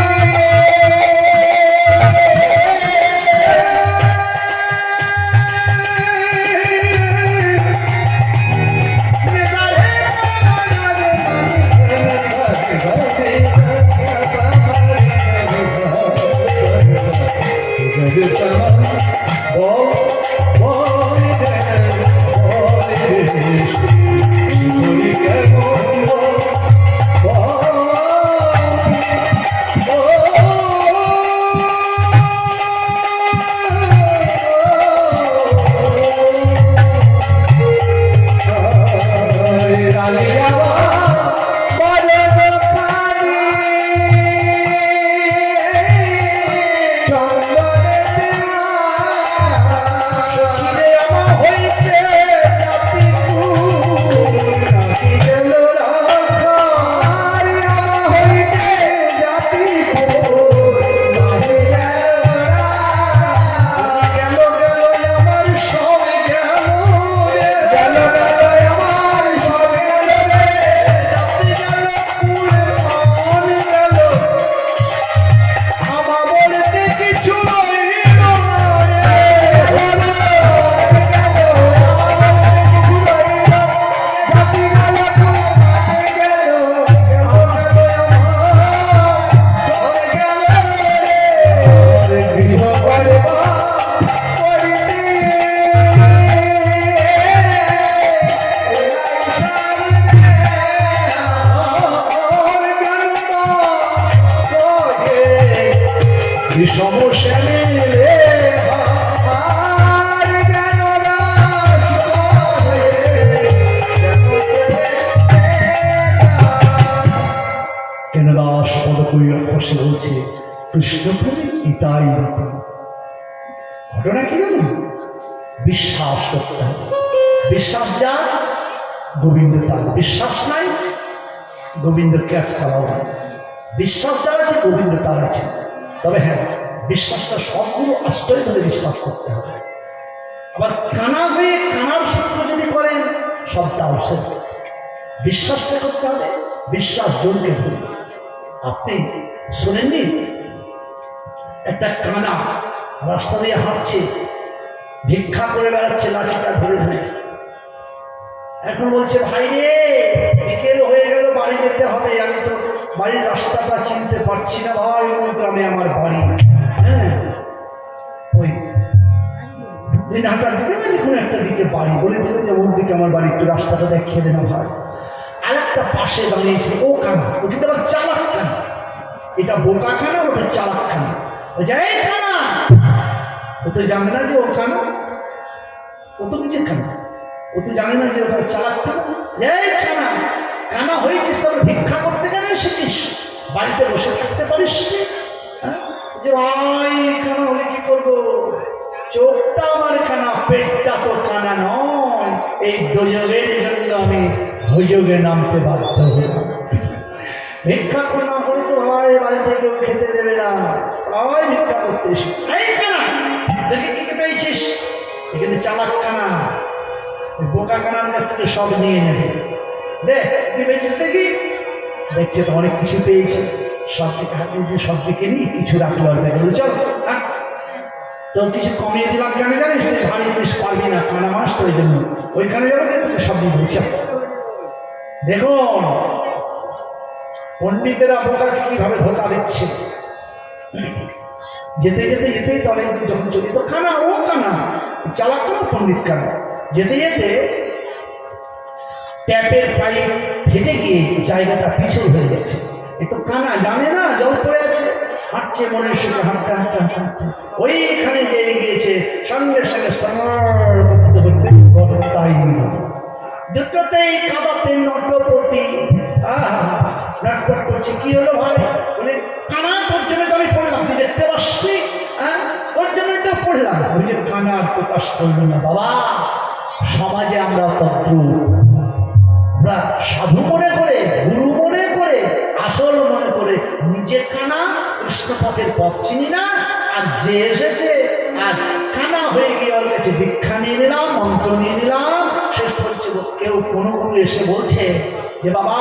বসে বলছে কৃষ্ণ প্রেমে এটাই রীতি। ঘটনা কি জানো? বিশ্বাস করতে হবে। বিশ্বাস যা গোবিন্দ তার বিশ্বাস নাই, গোবিন্দ ক্যাচ করাও না। বিশ্বাস যার আছে গোবিন্দ তার আছে। তবে হ্যাঁ, বিশ্বাসটা সবগুলো আশ্রয় ধরে বিশ্বাস করতে হবে। আবার কানা হয়ে কানার সূত্র যদি করেন সব তাও শেষ। বিশ্বাসটা করতে হবে, বিশ্বাস জনকে ধরে। আপনি শোনেননি একটা কানা রাস্তা দিয়ে হাঁটছে, ভিক্ষা করে বেড়াচ্ছে লাঠিটা ধরে ধরে। এখন বলছে, ভাই রে বিকেল হয়ে গেল, বাড়ি যেতে হবে, আমি তো বাড়ির রাস্তাটা চিনতে পারছি না ভাই, ওই গ্রামে আমার বাড়ি। হ্যাঁ, ওই দিনহাটার দিকে মানে কোনো একটা দিকে বাড়ি, বলে দেবে যে ওর দিকে আমার বাড়ি, একটু রাস্তাটা দেখিয়ে দেন ভাই। আর একটা পাশে দাঁড়িয়েছে ও কানা, ও কিন্তু আবার চালাক কানা। এটা বোকা খানা, ওটা চালাক খানা। ও যায় খানা, ও তো জানে না যে ও কানা, ও তো নিজের খানা, ও তো জানে না যে ওটা চালাক খানা। এই খানা, কানা হয়েছিস তবে ভিক্ষা করতে কেন এসেছিস? বাড়িতে বসে থাকতে পারিস না? যে ভাই কানা হলে কি করবো, চোখটা আমার কানা, পেটটা তো কানা নয়। এই দুযোগের জন্য আমি হইযোগে নামতে বাধ্য হলাম। ভিক্ষা না করে তো ভাই বাড়িতে কেউ খেতে দেবে না, তাই ভিক্ষা করতে এসে। এই কানা দেখে কি পেয়েছিস? এখানে চালাক কানা, বোকা কানার কাছ থেকে সব নিয়ে নেবে। দেখ কি পেয়েছিস দেখি। দেখছে তো অনেক কিছু পেয়েছে, সব থেকে হাতে দিয়ে সব দিকে নিয়ে কিছু রাখলো। আর দেখলো চল তো কিছু কমিয়ে দিলাম, কেন জানিস তুই ভারী জিনিস পারবি না, কানা মাস তো ওই জন্য ওইখানে যাবো, কিন্তু সব দিয়ে বলছে। দেখুন পণ্ডিতেরা বোকাকে কিভাবে ধোকা দিচ্ছে। যেতে যেতে যেতেই তো অনেকদিন যখন চলি তো কানা, ও কানা, চালাক কানা, পণ্ডিত কানা। যেতে যেতে ট্যাপের পাইপ ফেটে গিয়ে জায়গাটা পিছল হয়ে গেছে। এ তো কানা জানে না, জল পড়ে আছে, হাঁটছে মনের সুখে, হাঁটতে হাঁটতে হাঁটতে ওইখানে গিয়ে গিয়েছে, সঙ্গে সঙ্গে করতে করতে তাই দুটোতেই কাদাতে নটপটি নটপট করছে। কি হলো ভাই? বলে কানা তোর জন্য তো আমি পড়লাম, তুই দেখতে পাসনি? হ্যাঁ, তোর জন্যই তো পড়লাম। ওই যে কানা প্রকাশ করলো না। বাবা সমাজে আমরা তদ্রূপ, আমরা সাধু মনে করে, গুরু মনে করে, আসল মনে করে নিজে কানা, কৃষ্ণপথের পথ চিনি না। আর যে এসেছে আর কানা হয়ে গিয়ে ওর কাছে ভিক্ষা নিয়ে নিলাম, মন্ত্র নিয়ে নিলাম। শেষ করছে কেউ কোনো গুরু এসে বলছে যে বাবা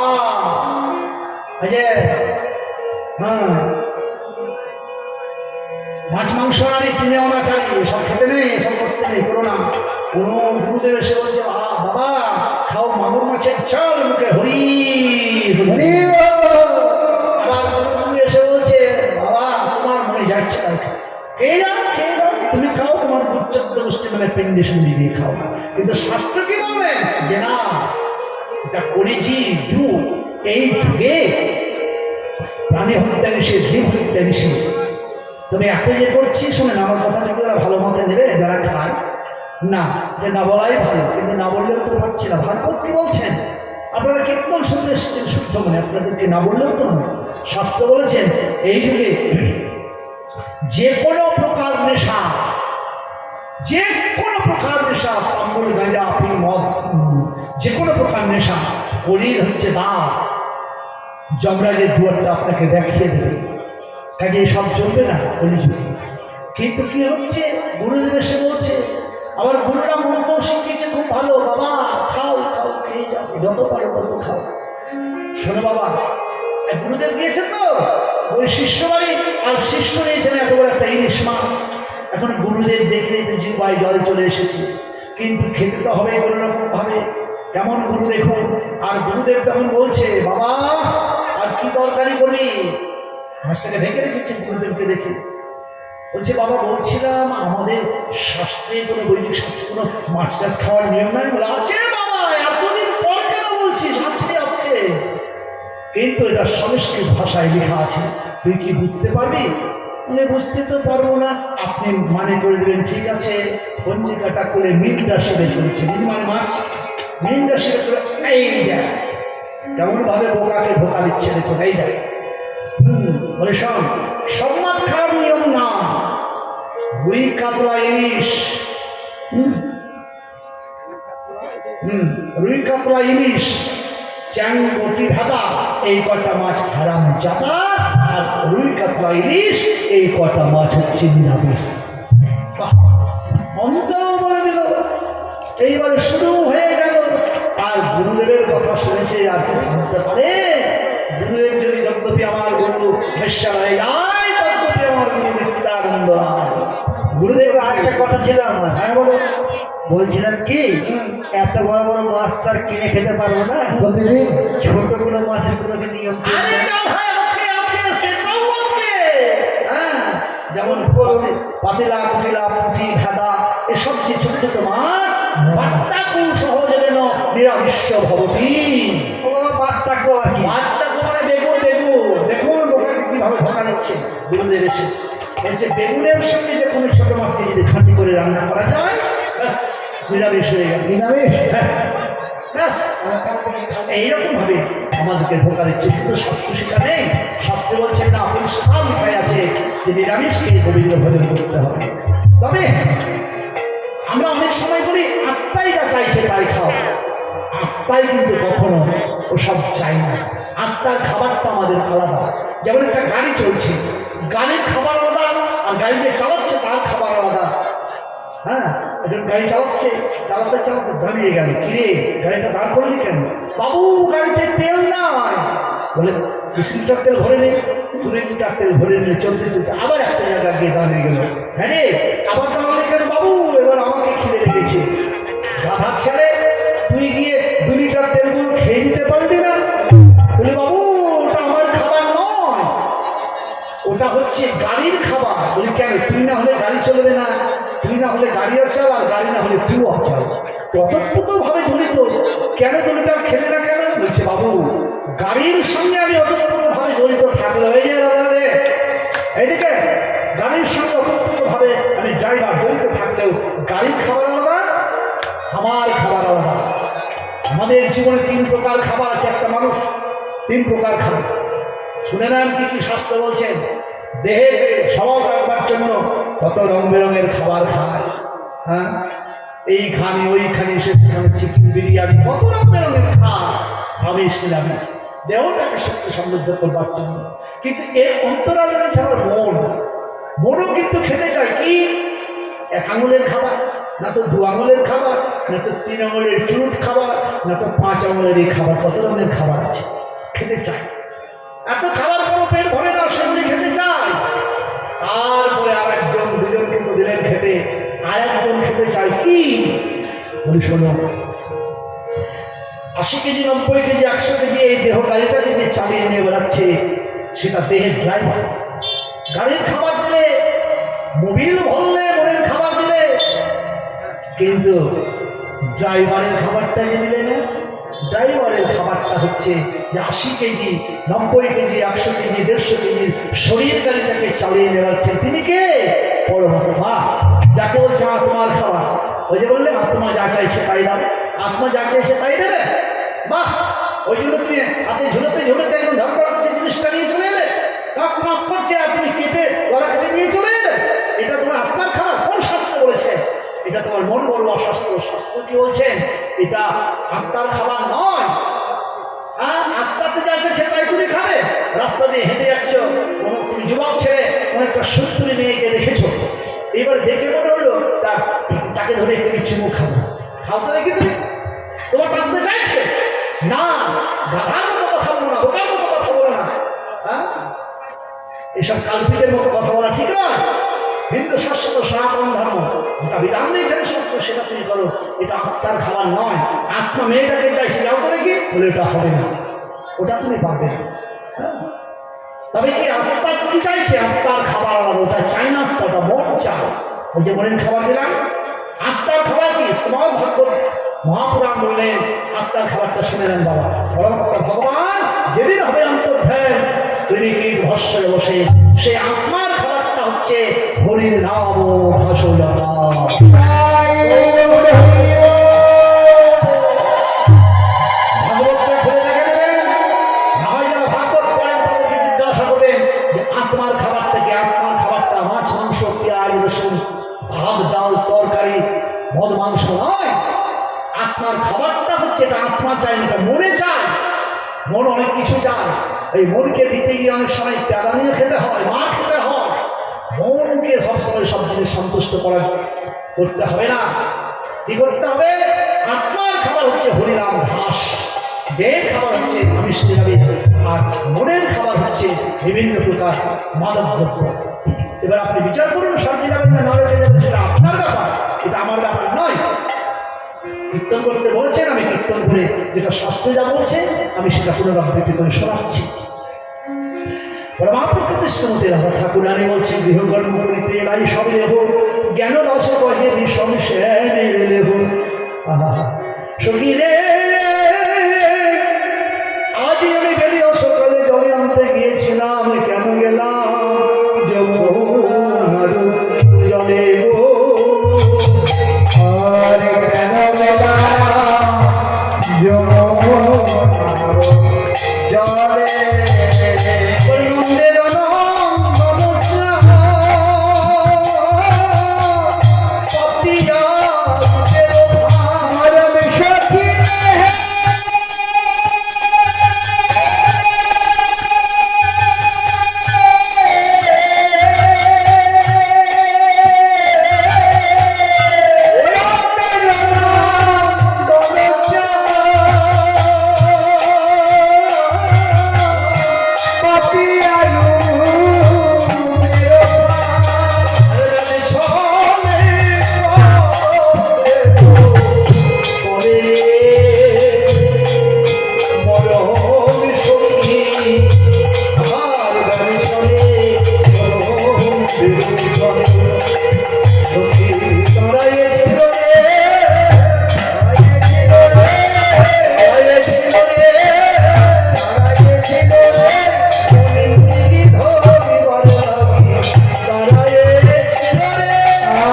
মাছ মাংস আনি, কিনে আনা চাই, সব খেতে নেই, এসব করতে নেই, করো না। কোনো গুরুদেব এসে বলছে বাবা খাও মাগুর মাছের চল, মুখে হরি হরি। আবার কোনো গুরু এসে বলছে বাবা তোমার মনে যাচ্ছে তাই খাও, খেয়ে যাও, খেয়ে যাও, তুমি খাও, তোমার উচ্চত্ব গোষ্ঠী মানে পেন্ডেশন দিয়ে খাও। কিন্তু শাস্ত্র কি বলবেন যে না, এটা করেছি যুগ, এই যুগে প্রাণী হত্যা নিষেধ, জীব হত্যা নিষেধ। তবে এত যে করছি, শোনেন আমার কথা যদি ওরা ভালো মতে নেবে যারা খায় না, যে না বলাই ভালো, কিন্তু না বললেও তো পারছি না। ভাগবত কি বলছেন? আপনারা কীর্তন শুনতে এসেছেন শুদ্ধ মনে, আপনাদেরকে না বললেও তো নয়। শাস্ত্র বলেছেন এই যুগে যে কোনো প্রকার নেশা, যে কোনো প্রকার নেশা, তাম্বুল গাঁজা আফিম মদ, যে কোনো প্রকার নেশা, শরীর হচ্ছে দাঁত, যমরাজের দুয়ারটা আপনাকে দেখিয়ে দেবে। কাজে সব চলবে না কলিযুগে। কিন্তু কি হচ্ছে, গুরুদেব এসে বলছে, আবার গুরুরা মন্ত্র শিখিয়েছে খুব ভালো, বাবা খাও খাও, খেয়ে যাও, যত পারো তত খাও। শোনো বাবা, গুরুদেব গিয়েছে তো ওই শিষ্য বাড়ি, আর শিষ্য নিয়েছেন এত বড় একটা ইলিশ মাছ। এখন গুরুদেব দেখলেই তো জিহ্বায় জল চলে এসেছে, কিন্তু খেতে তো হবে কোনো রকম ভাবে। কেমন গুরু দেখুন, আর গুরুদেব তখন বলছে বাবা আজ কি তরকারি করবি? মাছটাকে ঢেকে রেখেছেন গুরুদেবকে দেখে। বলছে বাবা বলছিলাম আমাদের শাস্ত্রে কোনো বৈদিক শাস্ত্রে কোনো মাছ টাছ খাওয়ার নিয়ম নাই। বলে আছে বাবা, এতদিন পর কেন বলছিস? আছে আজকে, কিন্তু এটা সংস্কৃত ভাষায় লেখা আছে, তুই কি বুঝতে পারবি? মানে বুঝতে তো পারবো না। আপনি মানে করে দেবেন, ঠিক আছে। পঞ্জিকাটা করে মিন রাশিতে চলেছে, মিন মানে মাছ, মিন রাশিতে চলে। এই দেখ কেমন ভাবে বোকাকে ধোকা দিচ্ছে, দেখুন এই দেখ। বলে সব মাছ খাওয়ার নিয়ম না, রুই কাতলা ইলিশ রুই কাতলা ইলিশ চ্যাং বটি ভাদা এই কটা মাছ হারাম জাদা, আর রুই কাতলা ইলিশ এই কটা মাছ হচ্ছে নিরামিষ। বাহ, মন্ত্রও বলে দিল। এইবারে শুরু হয়ে গেল। আর গুরুদেবের কথা শুনেছে আর কি থামতে পারে? গুরুদেব যদি যদ্যপি আমার গুরু বেশ্যা হয়ে যায়, তদ্যপি আমার গুরু নিত্যানন্দ রায়। গুরুদেব আরেকটা কথা ছিল আমার। হ্যাঁ বলো। বলছিলাম কি, এত বড় বড় মাছ তো আর কিনে খেতে পারবো না, ছোট কোনো মাছের কোনো কি নিয়ম টিয়ম আরে নেই? গাধা আছে, আছে, সেটাও আছে। হ্যাঁ, যেমন পাতিলা, কুটিলা, পুঁটি, ভেদা এসব যে ছোট ছোট মাছ, বাট্টা কুল সহজে যেন নিরামিষ ভবতি। ও বাট্টা কো আর কি? বাট্টা মানে বেগুন, বেগুন দেখুন ওটাকে কিভাবে ধোকা দিচ্ছে গুরুদেব এসে বলছে, বেগুনের সঙ্গে যে কোনো ছোট মাছকে যদি খাঁটি করে রান্না করা যায়, ব্যাস নিরামিষ হয়ে গেল। নিরামিষ, হ্যাঁ, ব্যাস এইরকম ভাবে আমাদেরকে ধোকা দিচ্ছে। কিন্তু শাস্ত্র সেটা নেই। শাস্ত্রে বলছেন না, পরিষ্কার লেখায় আছে যে নিরামিষকে পবিত্র ভোজন করতে হবে। তবে আমরা অনেক সময় বলি আত্মাই যা চাইছে তাই খাও। আত্মাই কিন্তু কখনো ওসব চাই না। আত্মার খাবারটা আমাদের আলাদা। যেমন একটা গাড়ি চলছে, গাড়ির খাবার আলাদা, আর গাড়ি যে চালাচ্ছে তার খাবার আলাদা। হ্যাঁ, একজন গাড়ি চালাচ্ছে, চালাতে চালাতে দাঁড়িয়ে গেল। কিরে, গাড়িটা দাঁড় করলি কেন? বাবু, গাড়িতে তেল নাই। বলে 20 লিটার তেল ভরে নেই, 20 লিটার তেল ভরে নিলে চলতে চলতে আবার একটা জায়গায় গিয়ে দাঁড়িয়ে গেল। হ্যাঁ রে, আবার দাঁড়ালে কেন বাবু? এবার আমাকে খিদে লেগেছে। গাধা ছেলে, তুই গিয়ে 2 লিটার তেলগুলো খেয়ে নিতে পারলি না? বলে বাবু, ওটা আমার খাবার নয়, ওটা হচ্ছে গাড়ির খাবার। বলি কেন? তুই না হলে গাড়ি চলবে না, তুই না হলে গাড়িও চল, আর গাড়ি না হলে তুইও চল। ততপ্রতভাবে জড়িত। কেন দুটার খেলে না কেন? বলছে বাবু, গাড়ির সঙ্গে আমি অতপ্রতভাবে জড়িত থাকলে হয়ে যায় দাদা। এইদিকে গাড়ির সঙ্গে অতপ্রতভাবে আমি ড্রাইভার জড়িত থাকলেও গাড়ির খাবার আলাদা, আমার খাবার আলাদা। আমাদের জীবনে 3 প্রকার খাবার আছে। একটা মানুষ 3 প্রকার খাবার। শুনে নেন কি কি শাস্ত্র বলছেন। দেহে সবল রাখবার জন্য কত রং বেরঙের খাবার খায়। হ্যাঁ, এইখানে ওইখানে সেখানে চিকেন বিরিয়ানি, কত রং বেরঙের খায়। আমিষ নিরামিষ দেহটাকে শক্তি সমৃদ্ধ করবার জন্য। কিন্তু এর অন্তরালে রয়েছে আমার মন। মনও কিন্তু খেতে চায় কি? 1 আঙুলের খাবার, না তো 2 আঙুলের খাবার, না তো 3 আঙুলের চুরুট খাবার, না তো 5 আঙুলের এই খাবার। কত রঙের খাবার আছে, খেতে চায়। এত খাবার কোনো পেট ভরে না, সেগুলি খেতে চায়। তারপরে আর একজন দুজনকে তো দিলেন খেতে, আর একজন খেতে চায় কি? বলি শোনো, 80 কেজি, 90 কেজি, 100 কেজি এই দেহ গাড়িটাকে যে চালিয়ে নিয়ে বেড়াচ্ছে, সেটা দেহের ড্রাইভার। গাড়ির খাবার দিলে, মোবিল ভরলে, মনের খাবার দিলে, কিন্তু ড্রাইভারের খাবারটা যে দিলে না। ড্রাইভারের খাবারটা হচ্ছে যে 80 কেজি, 90 কেজি, 100 কেজি, 150 কেজি শরীর গাড়িটাকে চালিয়ে নেওয়াচ্ছেন তিনি কে? পরমাত্মা, যাকে বলছে আত্মার খাবার। ওই যে বললেন আত্মা যা চাইছে তাই দেবে, আত্মা যা চাইছে তাই দেবে। বাহ, ওই জন্য তুমি হাতে ঝুলোতে ঝুলোতে একদম ধরপড় করছে জিনিসটা নিয়ে চলে এলে, কাক মাক করছে, আর তুমি কেটে গলা কেটে নিয়ে চলে এলে। এটা তোমার আত্মার খাবার? কোন শাস্ত্র বলেছে? এটা তোমার মন বড় অশাস্ত্র। শাস্ত্র কি বলছেন? এটা আত্মার খাবার নয়। আত্মাতে যা চাইছে তাই তুমি খাবে। রাস্তা দিয়ে হেঁটে যাচ্ছ, কোনো তুমি যুবক ছেলে কোনো একটা সুন্দরী মেয়েকে দেখেছো, এবার দেখে মনে হলো তাকে ধরে তুমি চুমু খাবো। খাও তো দেখি তুমি, তোমার টানতে চাইছে না। গাধার মতো কথা বলো না, বোকার মতো কথা বলো না। হ্যাঁ, এসব কাল্পিকের মতো কথা বলা ঠিক নয়। হিন্দু শাস্ত্র সনাতন ধর্ম যেটা বিধান দিয়েছেন শাস্ত্র, সেটা তুমি করো। এটা আত্মার খাবার নয়। আত্মা মেয়েটাকে চাইছে, যাও তো দেখি। বলে ওটা হবে না, ওটা তুমি পাবে না। হ্যাঁ, তবে কি আত্মা কি চাইছে? আত্মার খাবার আলাদা, ওটা চাই না। আত্মাটা মন চায়। ওই যে মনের খাবার দিলাম। আত্মার খাবার কি? ইস্তেমাল ভাগবত মহাপুরাণ বললেন আত্মার খাবারটা শুনে নেন বাবা। ভগবান যেদিন হবে অন্তর্ধ্যান, তিনি কি ভস্যে বসে, সেই আত্মার খাবারটা হচ্ছে হরির নাম ও ভাষলতা। ভাগবতটা খুলে দেখে নেবেন। না হয় যারা ভাগবত পড়েন তাদেরকে জিজ্ঞাসা করবেন যে আত্মার খাবার থেকে, আত্মার খাবারটা মাছ, মাংস, পেঁয়াজ, রসুন, ভাত, ডাল, তরকারি, মদ, মাংস নয়। আত্মার খাবারটা হচ্ছে এটা আত্মা চায় না, এটা মনে চায়। মন অনেক কিছু চায়, এই মনকে দিতে গিয়ে অনেক সময় প্যাদা নিয়ে খেতে হয়, মা খেতে হয়। মনকে সবসময় সব জিনিস সন্তুষ্ট করতে হবে না। কি করতে হবে? আত্মার খাবার হচ্ছে হরিনাম ঘাস, যে খাবার হচ্ছে আমিষ নিরামিষ, আর মনের খাবার হচ্ছে বিভিন্ন প্রকার মাদক দ্রব্য। এবার আপনি বিচার করুন, স্বর্গে যাবেন না নরকে যাবেন, সেটা আপনার ব্যাপার, এটা আমার ব্যাপার নয়। কীর্তন করতে বলছেন, আমি কীর্তন করে যেটা শাস্ত্রে যা বলছে আমি সেটা পুনরাবৃত্তি করে শোনাচ্ছি। পরমাপ্রকৃতির শ্রমতে রাধা ঠাকুরানী বলছেন, গৃহকর্ম করিতে এলাই সব লেহ, জ্ঞান রস কহে বিষম শ্যামের লেহ। আহা সখী রে, আজ আমি বেরিয়ে সকালে জলে আনতে গিয়েছিলাম, কেন গেলাম যমুনার জলে গো। আরে কেন গেলাম যমুনার জলে নন্দের নন্দন পাতিয়া আর আমি সখী রে,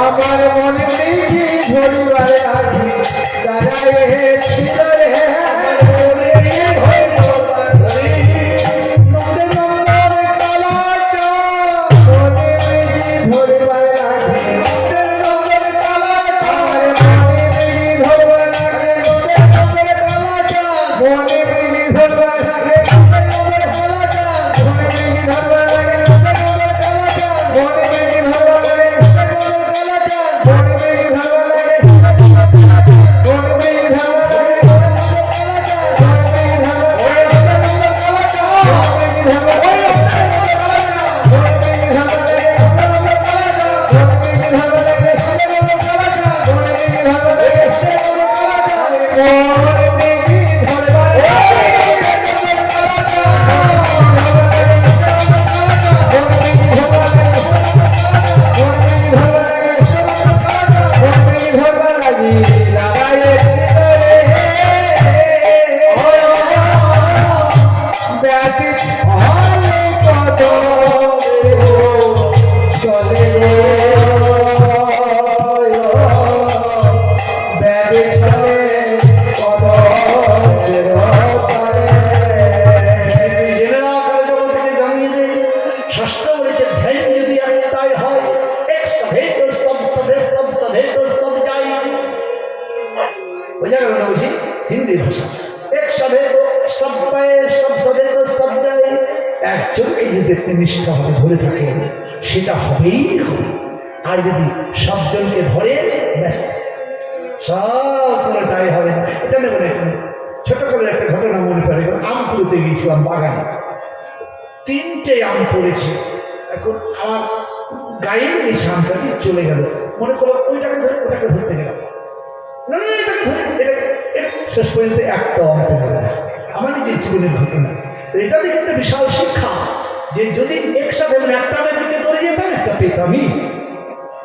আমার মনে দেখি ধরিবার আজি দাঁড়াইছিল রে। মনে দেখি ধরিবার আজি, আর মনে দেখি ধরবার লাগে, মনে দেখি ধরবার লাগে, মনে দেখি ধরবার লাগে, মনে দেখি ধরবার লাগে। हिंदी भाषा एक सदे तो सब पाए सब सदे तो सब जाए একজনকে যদি আপনি নিষ্ঠাভাবে ধরে থাকেন সেটা হবেই হবে। আর যদি সবজনকে ধরে ব্যাস সব কোনোটাই হবে না। এটা নেব না, একটু ছোট করে একটা ঘটনা মনে পড়ে। আম কুড়োতে গিয়েছিলাম বাগানে, 3টে আম পড়েছে। এখন আমার গায়ে লেগেছে, আমটা দিয়ে চলে গেল। মনে করলাম ওইটাকে ধরে ওটাকে ধরতে গেলাম, না না এটাকে ধরে এটা শেষ পর্যন্ত একটা আম পেল না। আমার নিজের জীবনের ঘটনা। তো এটা দেখে একটা বিশাল শিক্ষা যে যদি একসাথে একটা আমের দিকে ধরে যেতাম একটা পেতামই।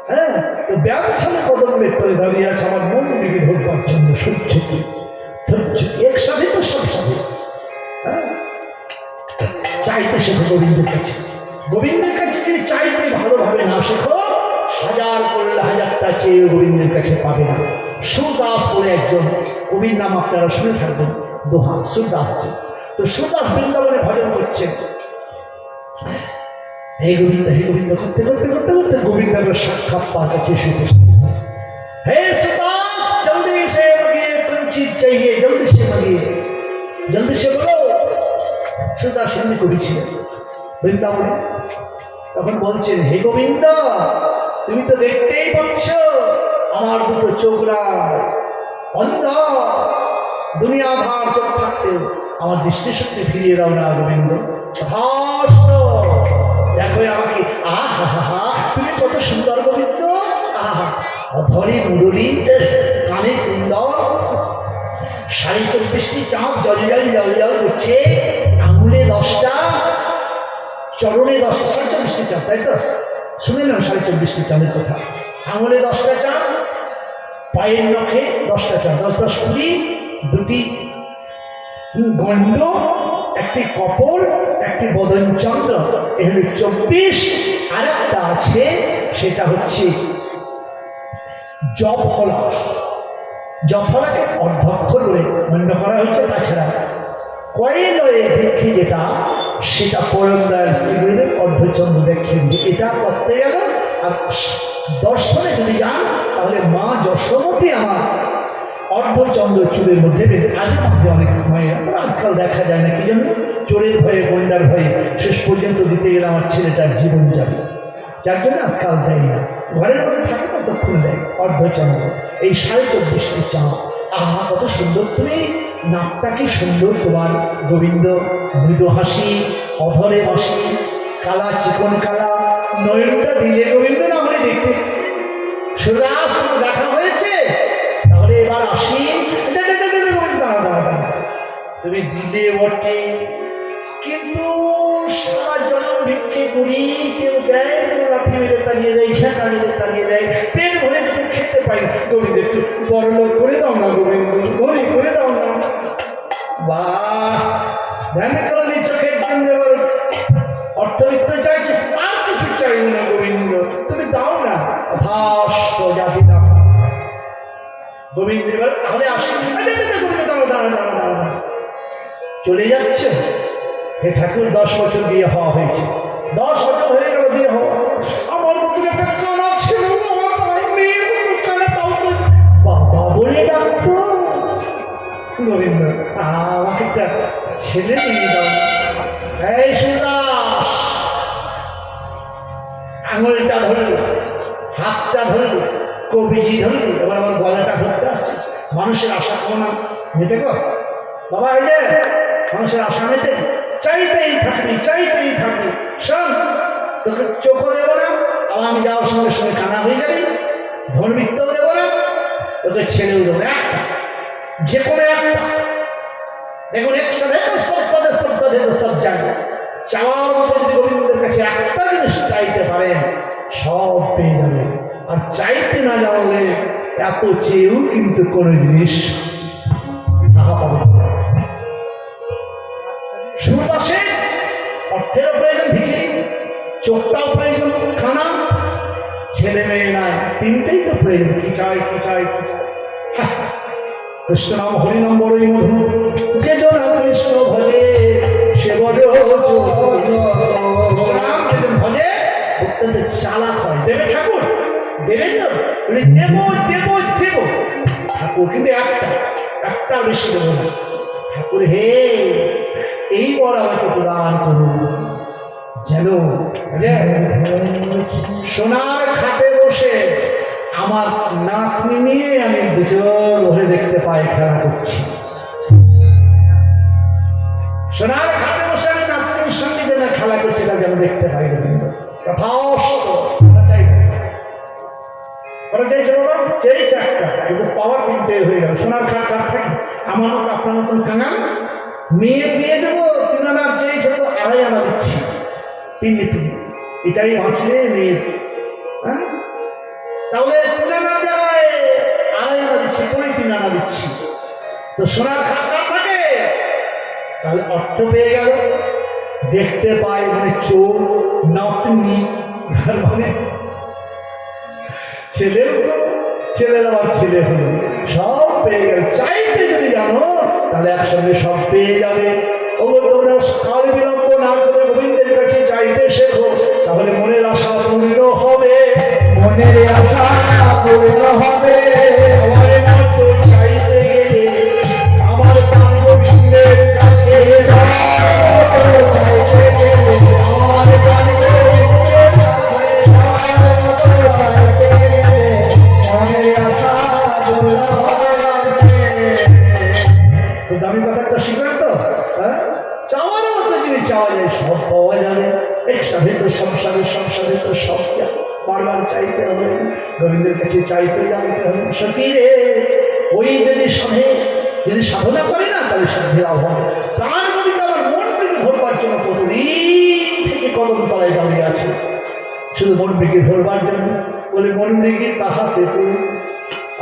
হ্যাঁ, তো ব্যায়াম ছাড়া কদমের তলে দাঁড়িয়ে আছে আমার মন দিকে ধরবার জন্য সহ্য ধৈর্য একসাথে তো সব সাথে। হ্যাঁ, চাইতে শেখো গোবিন্দের কাছে। গোবিন্দের কাছে যদি চাইতে ভালোভাবে না শেখো, হাজার করলে হাজারটা চেয়ে গোবিন্দের কাছে পাবে না। সুরদাস বলে একজন কবির নাম আপনারা শুনে থাকবেন, দোহা সুরদাসজি। তো সুরদাস বৃন্দাবনে ভজন করছেন, হে গোবিন্দ করতে করতে করতে করতে গোবিন্দের সাক্ষাৎ তার কাছে এসে উপস্থিত। হে সুরদাস, জলদি से জলদি সে বলো। সুদাস এমনি কবি ছিলেন বৃন্দাবনে। তখন বলছেন, হে গোবিন্দ, তুমি তো দেখতেই পাচ্ছ আমার দুটো চোখ নাই, অন্ধ, দুনিয়াধার চোখ থাকতেও আমার দৃষ্টিশক্তি ফিরিয়ে দাও না গোবিন্দ। তথাস্ত। দেখো আমাকে, আহা হা হা, তুমি কত সুন্দর গোবিন্দ। আহা, অধরে মুরলী, কানে কুণ্ডল, 24.5টি চাঁদ জল জল জল জল করছে, আঙুলে 10টা, চরণে 10টা, 24.5টি চাঁদ, তাই তো? শুনলাম 24.5টি চাঁদের কথা। আঙুলে 10টা চাঁদ, পায়ের নখে 10টা চাঁদ, 10 10 20, 2টি গণ্ড, একটি কপল, একটি বদন চন্দ্র, এ হলো 24। আর একটা আছে, সেটা হচ্ছে জপফলা। জপফলাকে অর্ধক্ষর বলে গণ্য করা হয়েছে। তাছাড়া কয়েলয়ে দেখি যেটা, সেটা পরমদার শ্রীগুরুদেব অর্ধচন্দ্র দেখেন। এটা করতে গেল। আর দর্শনে যদি যান তাহলে মা যশোমতী আমার অর্ধচন্দ্র চুলের মধ্যে বেঁধে, আজ মাঝে অনেক মায়েরা, আজকাল দেখা যায় না কি জন্য, চোরের ভয়ে, গন্ডার ভয়ে শেষ পর্যন্ত দিতে গেলে আমার ছেলেটার জীবন যাবে, যার জন্য আজকাল দেয় না। ঘরের মধ্যে থাকে ততক্ষণ দেয় অর্ধচন্দ্র। এই 24.5টি চাঁদ। আহা, কত সুন্দর তুমি, নাকটা কি সুন্দর তোমার গোবিন্দ, মৃদু হাসি, অধরে হাসি, কালা চিকন কালা, নয়নটা দিলে গোবিন্দ না আমরা দেখতে। সুদাস দেখা হয়েছে, তাহলে এবার আসি। দাঁড়া দাঁড়া দাঁড়া, তুমি দিলে বটে, কিন্তু সারা জন্ম ভিক্ষে করি, কেউ দেয়, কেউ রাত্রি মেরে তাড়িয়ে দেয়, ঝাঁকা মেরে তাড়িয়ে দেয়, পেট ভরে তুমি খেতে পাই না। গোবিন্দ একটু বড় লোক করে দাও না গোবিন্দ, ধনী করে দাও না। বাহ, ধ্যান করলে চোখের জন্য অর্থবিত্ত চাইছে, আর কিছু চাইব না গোবিন্দ, তুমি দাও না। অথাস্ত জাতি দাও গোবিন্দ। এবার তাহলে আসি। গোবিন্দ দাঁড়া দাঁড়া দাঁড়া দাঁড়া দাঁড়া, চলে যাচ্ছে। হে ঠাকুর, 10 বছর বিয়ে হওয়া হয়েছে, 10 বছর হয়ে গেল বিয়ে হওয়া। আমার মতন একটা কানা ছিল, আমার মেয়ের মতো কানে, তাও তো বাবা বলে ডাকতো। গোবিন্দ, আমাকে একটা ছেলে দিয়ে দাও। এই সুদাস, আঙুলটা ধরলি, হাতটা ধরলি, কবিজি ধরলি, এবার আমার গলাটা ধরতে আসছিস। মানুষের আশা খাওয়া মেটে গো বাবা, এই যে মানুষের আশা মেটে, চাইতেই থাকবি, চাইতেই থাকবি। শোন, তোকে চোখও দেবো না, আবার আমি যাওয়ার সঙ্গে সঙ্গে কানা হয়ে যাবি, ধর্মিত্বও দেবো না, তোকে ছেড়েও দেবো একটা, যে কোনো একটা। দেখুন, একসাথে সব জায়গা চাওয়ার মতো যদি গোবিন্দের কাছে একটা জিনিস চাইতে পারেন, সব পেয়ে যাবে। আর চাইতে না জানলে এত চেয়েও কিন্তু কোনো জিনিস পাবে। সুরদাসে অর্থেরও প্রয়োজন, ভিখে চোখটাও প্রয়োজন, খানা, ছেলে মেয়ে নাই, তিনটেই তো প্রয়োজন। কি চাই, কি চাই, কি চাই? কৃষ্ণ নাম হরিনাম বড়ই মধু, যে জন কৃষ্ণ ভজে সে বড় ভজে অত্যন্ত চালাক হয়। দেবে ঠাকুর, দেবেন তো, দেবো দেবো দেবো। ঠাকুর কিন্তু একটা বেশি দেবো না। ঠাকুর, হে এই বর আমাকে প্রদান করুন, যেন সোনার খাটে বসে আমার নাতনি নিয়ে আমি দুজন ঘরে দেখতে পাই খেলা করছি। সোনার খাটে বসে আমি নাতনির সঙ্গে যেন খেলা করছি, তা যেন দেখতে পাই গোবিন্দ। যথাস্ত চাইছে বাবা, চেয়েছে একটা, কিন্তু পাওয়ার তিনটে হয়ে গেল। সোনার খাট কাঠ থাকে, আমার মতো আপনার মতন কাঙাল মেয়ে দিয়ে দেবো, 3 আনা চেয়েছে তো 2.5 আনা দিচ্ছি, 3 এটাই বাঁচলে মেয়ের। হ্যাঁ, তাহলে 3 আনা যায় 2.5 আনা দিচ্ছি, 3 আনা দিচ্ছি। তো সোনার খাট কাঠ থাকে, তাহলে অর্থ পেয়ে গেল, দেখতে পাই, মানে চোখ, নাতনি, তার মানে ছেলের আবার ছেলে হলো, সব পেয়ে গেল। চাইতে যদি জানো তাহলে একসঙ্গে সব পেয়ে যাবে। তোমরা কাল বিলম্ব না করে গোবিন্দের কাছে চাইতে শেখো, তাহলে মনের আশা পূর্ণ হবে, মনের আশা পূর্ণ হবে। আমার চাইতে গেলে আমার প্রাণ গোবিন্দের সংসারে তো সংসারে সংসারে তো সব বারবার চাইতে হবে, গোবিন্দের কাছে চাইতে জানতে হবে। সখী রে, ওই যদি সাধনা করে না তাহলে সাধ্যে লাভ হবে। প্রাণ গোবিন্দ আমার মন প্রেমে ধরবার জন্য কতদিন থেকে কদম তলায় দাঁড়িয়ে আছে, শুধু মন মৃগী ধরবার জন্য। বলে মন মৃগী তাহাতে পড়ি,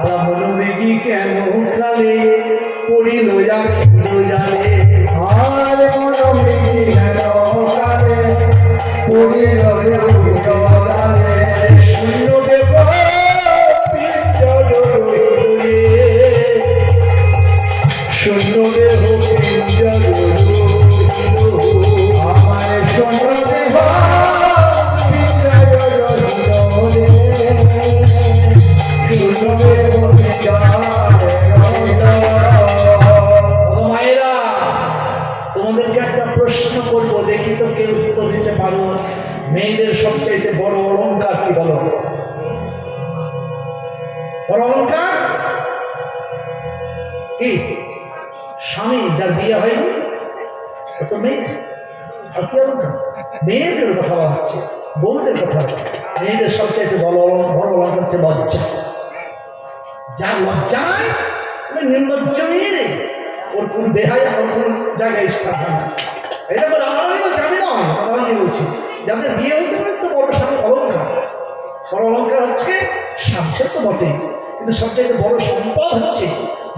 আলা মন মৃগী কেন কালে পড়িল জানে। আর মনোমৃগী হেন কালে পড়িল জানে। শূন্য দেব পিঞ্জর রইলে, শূন্য দেহ পিঞ্জর রইল। আমার শূন্য দেহ পিঞ্জর রইল রে। শূন্য দেহ পিঞ্জর রইল। ও মায়েরা, তোমাদেরকে একটা প্রশ্ন করবো, দেখি তো কেউ উত্তর দিতে পারো। মেয়েদের সবচাইতে বড় অলংকার কি বলো? বড় অলংকার কি? স্বামী, যার বিয়ে হয়নি ও তো মেয়ে। আর কি অলংকার? মেয়েদের কথা বলা হচ্ছে, বউদের কথা। মেয়েদের সবচাইতে বড় অলংকার হচ্ছে লজ্জা। যার লজ্জা নাই, নির্লজ্জ মেয়ে, ওর কোন বেহায় ওর কোন জায়গায় স্থান হয় না। এটা তো রামায়ণী বলছে, আমি নয়, রামায়ণী বলছি। যাদের বিয়ে হচ্ছে না তো বড় স্বামী অলংকার। বড় অলংকার হচ্ছে স্বামী তো বটেই, কিন্তু সবচাইতে বড় সম্পদ হচ্ছে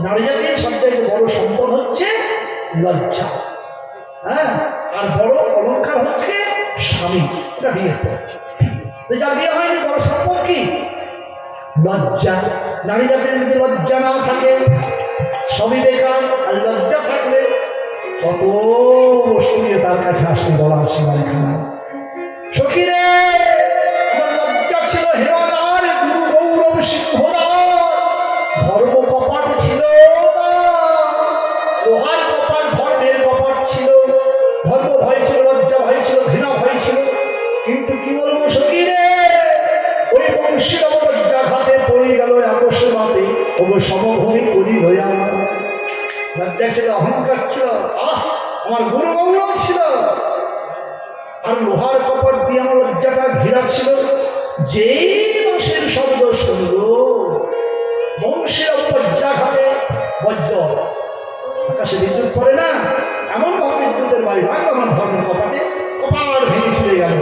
নারী জাতির সবচাইতে বড় সম্পদ হচ্ছে লজ্জা। হ্যাঁ, আর বড় অলংকার হচ্ছে স্বামী। এটা বিয়ের পর। যার বিয়ে হয়নি বড় সম্পদ কি? লজ্জা। নারী জাতির যদি লজ্জা না থাকে, সবই বেকার। আর লজ্জা থাকলে কত শুনিয়ে তার কাছে আসলে বলা সীমাই খানা। সখী রে, আমার লজ্জা ছিল হেমাদার, গুরু গৌরব সিংহদার, ধর্ম কপাট ছিল লোহার কপাট, ধর্মের কপাট ছিল। ধর্ম ভয় ছিল, লজ্জা ভয় ছিল, ঘৃণা ভয় ছিল। কিন্তু কি বলবো সখী রে, ওই বংশীর লজ্জাঘাতে পড়ে গেল আকস্মে মাতে, ওগো সমভূমি করি লইয়া। লজ্জা ছিল, অহংকার ছিল, আমার গুরু গৌরব ছিল, আর লোহার কপট দিয়ে আমার লজ্জাটা ঘিরা ছিল। যেই বংশের শব্দ শুনল, বংশের লজ্জাঘাতে বজ্র, আকাশে বিদ্যুৎ পড়ে না, এমন ভাবে বিদ্যুতের বাড়ি লাগলো আমার ধর্মের কপাটে, কপাট ভেঙে চলে গেল।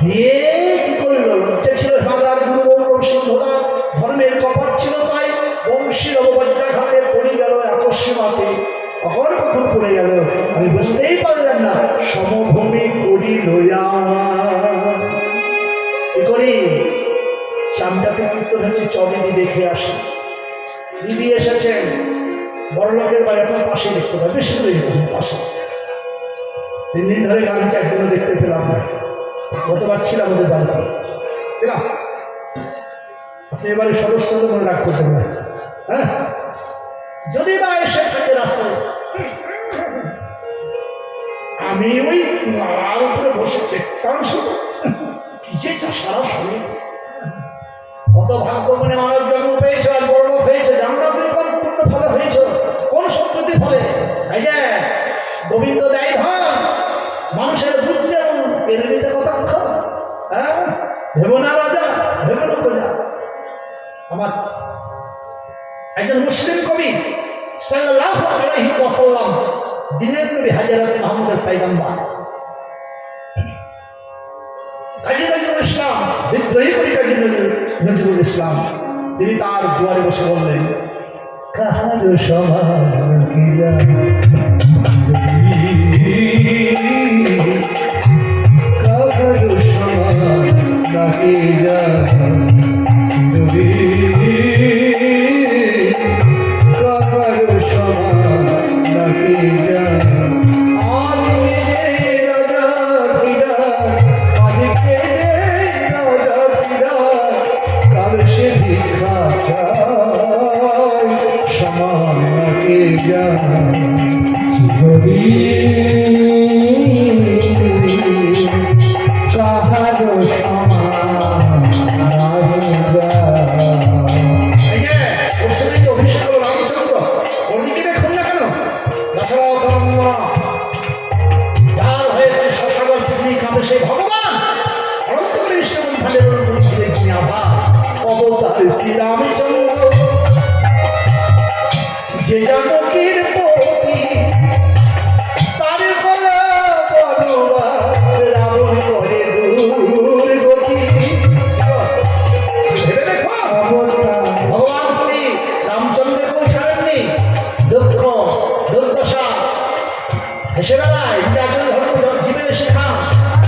দিয়ে কি করল? লজ্জা ছিল হেমাদার, গুরু গৌরব সিংহদার, ধর্মের কপাট ছিল, তাই বংশীর বজ্রাঘাতে পড়ে গেল আকস্মাতে। কখন পড়ে গেল আমি বুঝতেই পারলাম না। সমভূমি করি লইয়া কি করি? চামটাতে কীর্তন হচ্ছে, চমেদি দেখে আসি। দিদি এসেছেন, বড় লোকের বাড়ি আপনার পাশে দেখতে পাবে, বেশি দূরে যেতে পাশে। 3 দিন ধরে গান হচ্ছে, একদিনও দেখতে পেলাম না। গতবার ছিলাম ওদের বাড়িতে, ছিলাম। আপনি এবারে সদস্য মনে রাগ করতেন না, হ্যাঁ? যদি বা এসে থাকে রাস্তায়, আমি ওই মার উপরে বসে দেখতাম শুধু, কি যে সারা শরীর। কত ভাগ্য মানে মানব জন্ম পেয়েছে, আজ বড় লোক হয়েছে। জানো না তুমি কোন পূর্ণ ফলে হয়েছ, কোন শক্তির ফলে? এই যে গোবিন্দ দেয় ধন, মানুষের বুঝতে কেড়ে নিতে কতক্ষণ। হ্যাঁ, ভেব না রাজা, ভেব না প্রজা। আমার একজন মুসলিম কবি সাল্লাল্লাহু আলাইহি ওয়াসাল্লাম, দিনের নবী হযরত মুহাম্মদের পয়গম্বর, কাজী নজরুল ইসলাম, বিদ্রোহী কবি কাজী নজরুল ইসলাম, তিনি তার দুয়ারে বসে বললেন, কাহার সমাধান কি জানি, কাহার সমাধান নাকি জানি, কাহার সমাধান নাকি জানি। সেই ভগবান যে জানকীর পতি তার গলা বনবাস রাবণ করে দূর গতি। ভেবে দেখো ভগবান শ্রী রামচন্দ্রকেও ছাড়েননি, দুঃখ দুর্দশা হেসে বেড়ায় জীবনে শেখা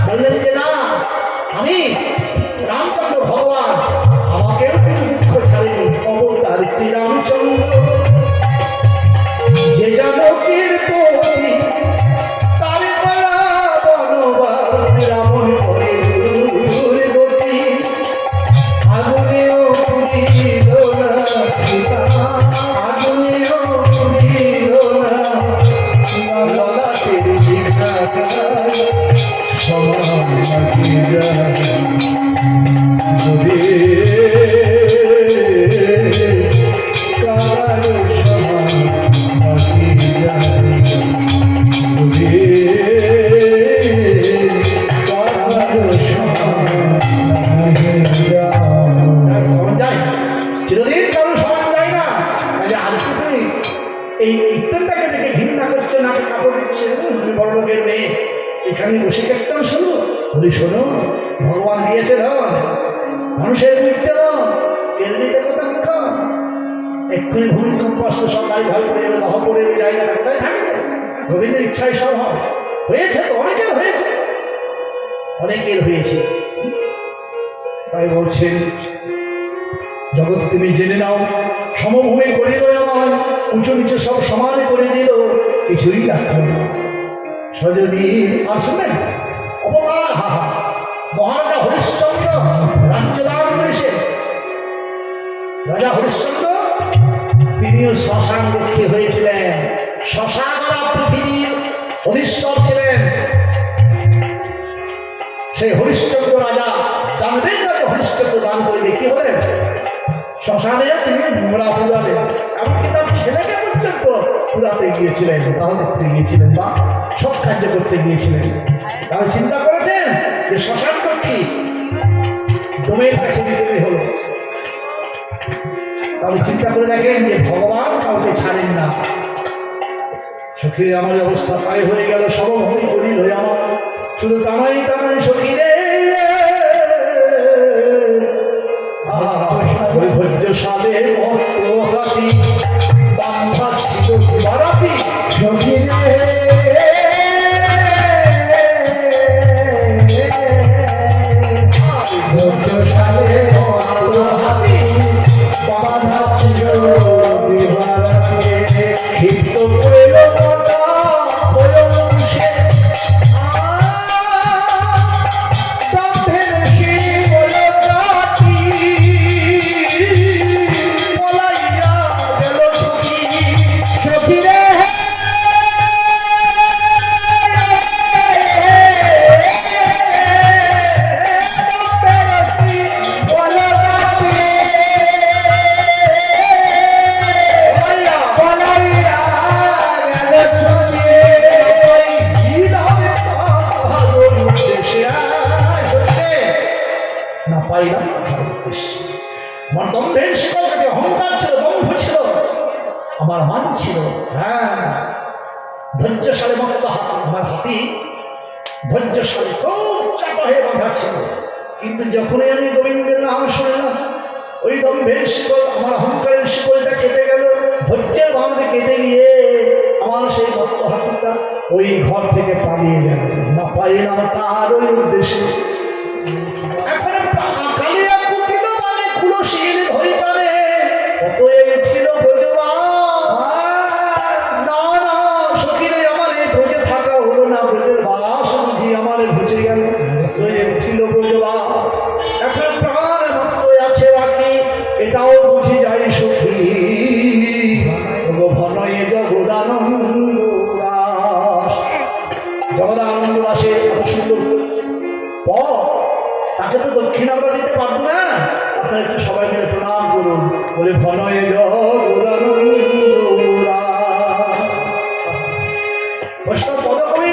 বললেন যে না, আমি রামচন্দ্র ভগবান আমাকেও কিছু দুঃখ ছাড়েনি, অবতার শ্রী রামচন্দ্র। যে জানকীর পতি তার গলা বনবাস রাবণ করে দূর গতি। আগুনেও পুড়িল না সীতা, আগুনেও পুড়িল না ললাটের বিঘ্রাতায় সমান নাকি যায় যদি কার সমান নাকি যায় যদি কার সমান নাকি যায়। চিরদিন কারো সমান যায় না। আজকে তুমি এই কীর্তনটাকে দেখে ঘৃণা করছো, নাকে কাপড় দিচ্ছে, তুমি বড় লোকের মেয়ে এখানে বসে কীর্তন শোনো। বলি শোনো, ভগবান দিয়েছে ধন, মানুষের বুঝতে ধন, কেড়ে নিতে কতক্ষণ। এক্ষুনি ভূমিকম্প আসলে সব বাড়ি ঘর পড়ে যাবে, দহ পড়ে যাবে, জায়গা একটাই থাকবে। গোবিন্দের ইচ্ছায় সব হবে। হয়েছে তো, অনেকের হয়েছে, অনেকের হয়েছে। তাই বলছেন জগৎ তুমি জেনে নাও, সমভূমি করিল আমায়, উঁচু নিচু সব সমান করে দিল, কিছুই রাখল না সজনী। আর শুনবেন অপকার হাহা, মহারাজা হরিশ্চন্দ্র রাজ্য দান করেছে। রাজা হরিশ্চন্দ্র তিনিও শ্মশান রক্ষী হয়েছিলেন, শ্মশানরা পৃথিবীর অধীশ্বর ছিলেন। সেই হরিশ্চন্দ্র রাজা দানবের কাছে হরিশ্চন্দ্র দান করে দিয়ে কি হলেন, শ্মশানে তিনি নোংরা পুরালেন, এমনকি তার ছেলেকে পর্যন্ত পুরাতে গিয়েছিলেন, দাহ করতে গিয়েছিলেন বা সব কার্য করতে গিয়েছিলেন। তাহলে চিন্তা করেছেন যে শ্মশান রক্ষী ডোমের কাছে দিতে হলো। তাহলে চিন্তা করে দেখেন যে ভগবান কাউকে ছাড়েন না। সখীর আমার অবস্থা পায় হয়ে গেল, সমভূমি করিল আমার, শুধু তামাই তামাই সখী রে ধৈর্য সালে হাতি বান্ধা ছিল বারাতি সখী রে। ধৈর্য সালে হাতি বাঁধা ছিল বিহারাতে, ক্ষিপ্ত করিল কটা বয়সে আমার দম্ভের শিকল থেকে অহংকার ছিল, দম্ভ ছিল, আমার মান ছিল। হ্যাঁ, ধৈর্যশালী মত হাতি, আমার হাতি ধৈর্যশালী খুব চাপা হয়ে বাঁধা ছিল। কিন্তু যখনই আমি গোবিন্দের নাম শুনলাম, ওই দম্ভের শিকল, আমার অহংকারের শিকলটা কেটে গেল, ধৈর্যের বাঁধে কেটে গিয়ে আমার সেই ভক্ত হাতিটা ওই ঘর থেকে পালিয়ে গেল। না পাইলাম তার ওই উদ্দেশ্যে। এখন কালিয়া কুটিল মানে কুলশীল ধরি পারে, অতএব ছিল ব্রজবাস। না না সখীরে, আমার এই ব্রজে থাকা হলো না, ব্রজের বাস বুঝি আমার বুঝে গেল, অতএব ছিল ব্রজবাস। এখন প্রাণ মাত্র আছে বাকি, এটাও বুঝে যাই সখী। ভনয়ে জগদানন্দ দাস, জগদানন্দ দাসের এত সুন্দর পথ, তাকে তো দক্ষিণ আমরা দিতে পারবো না। আপনারা একটু সবাই মিলে প্রণাম করুন, বলে ভনয়ে বৈষ্ণব পদকবি,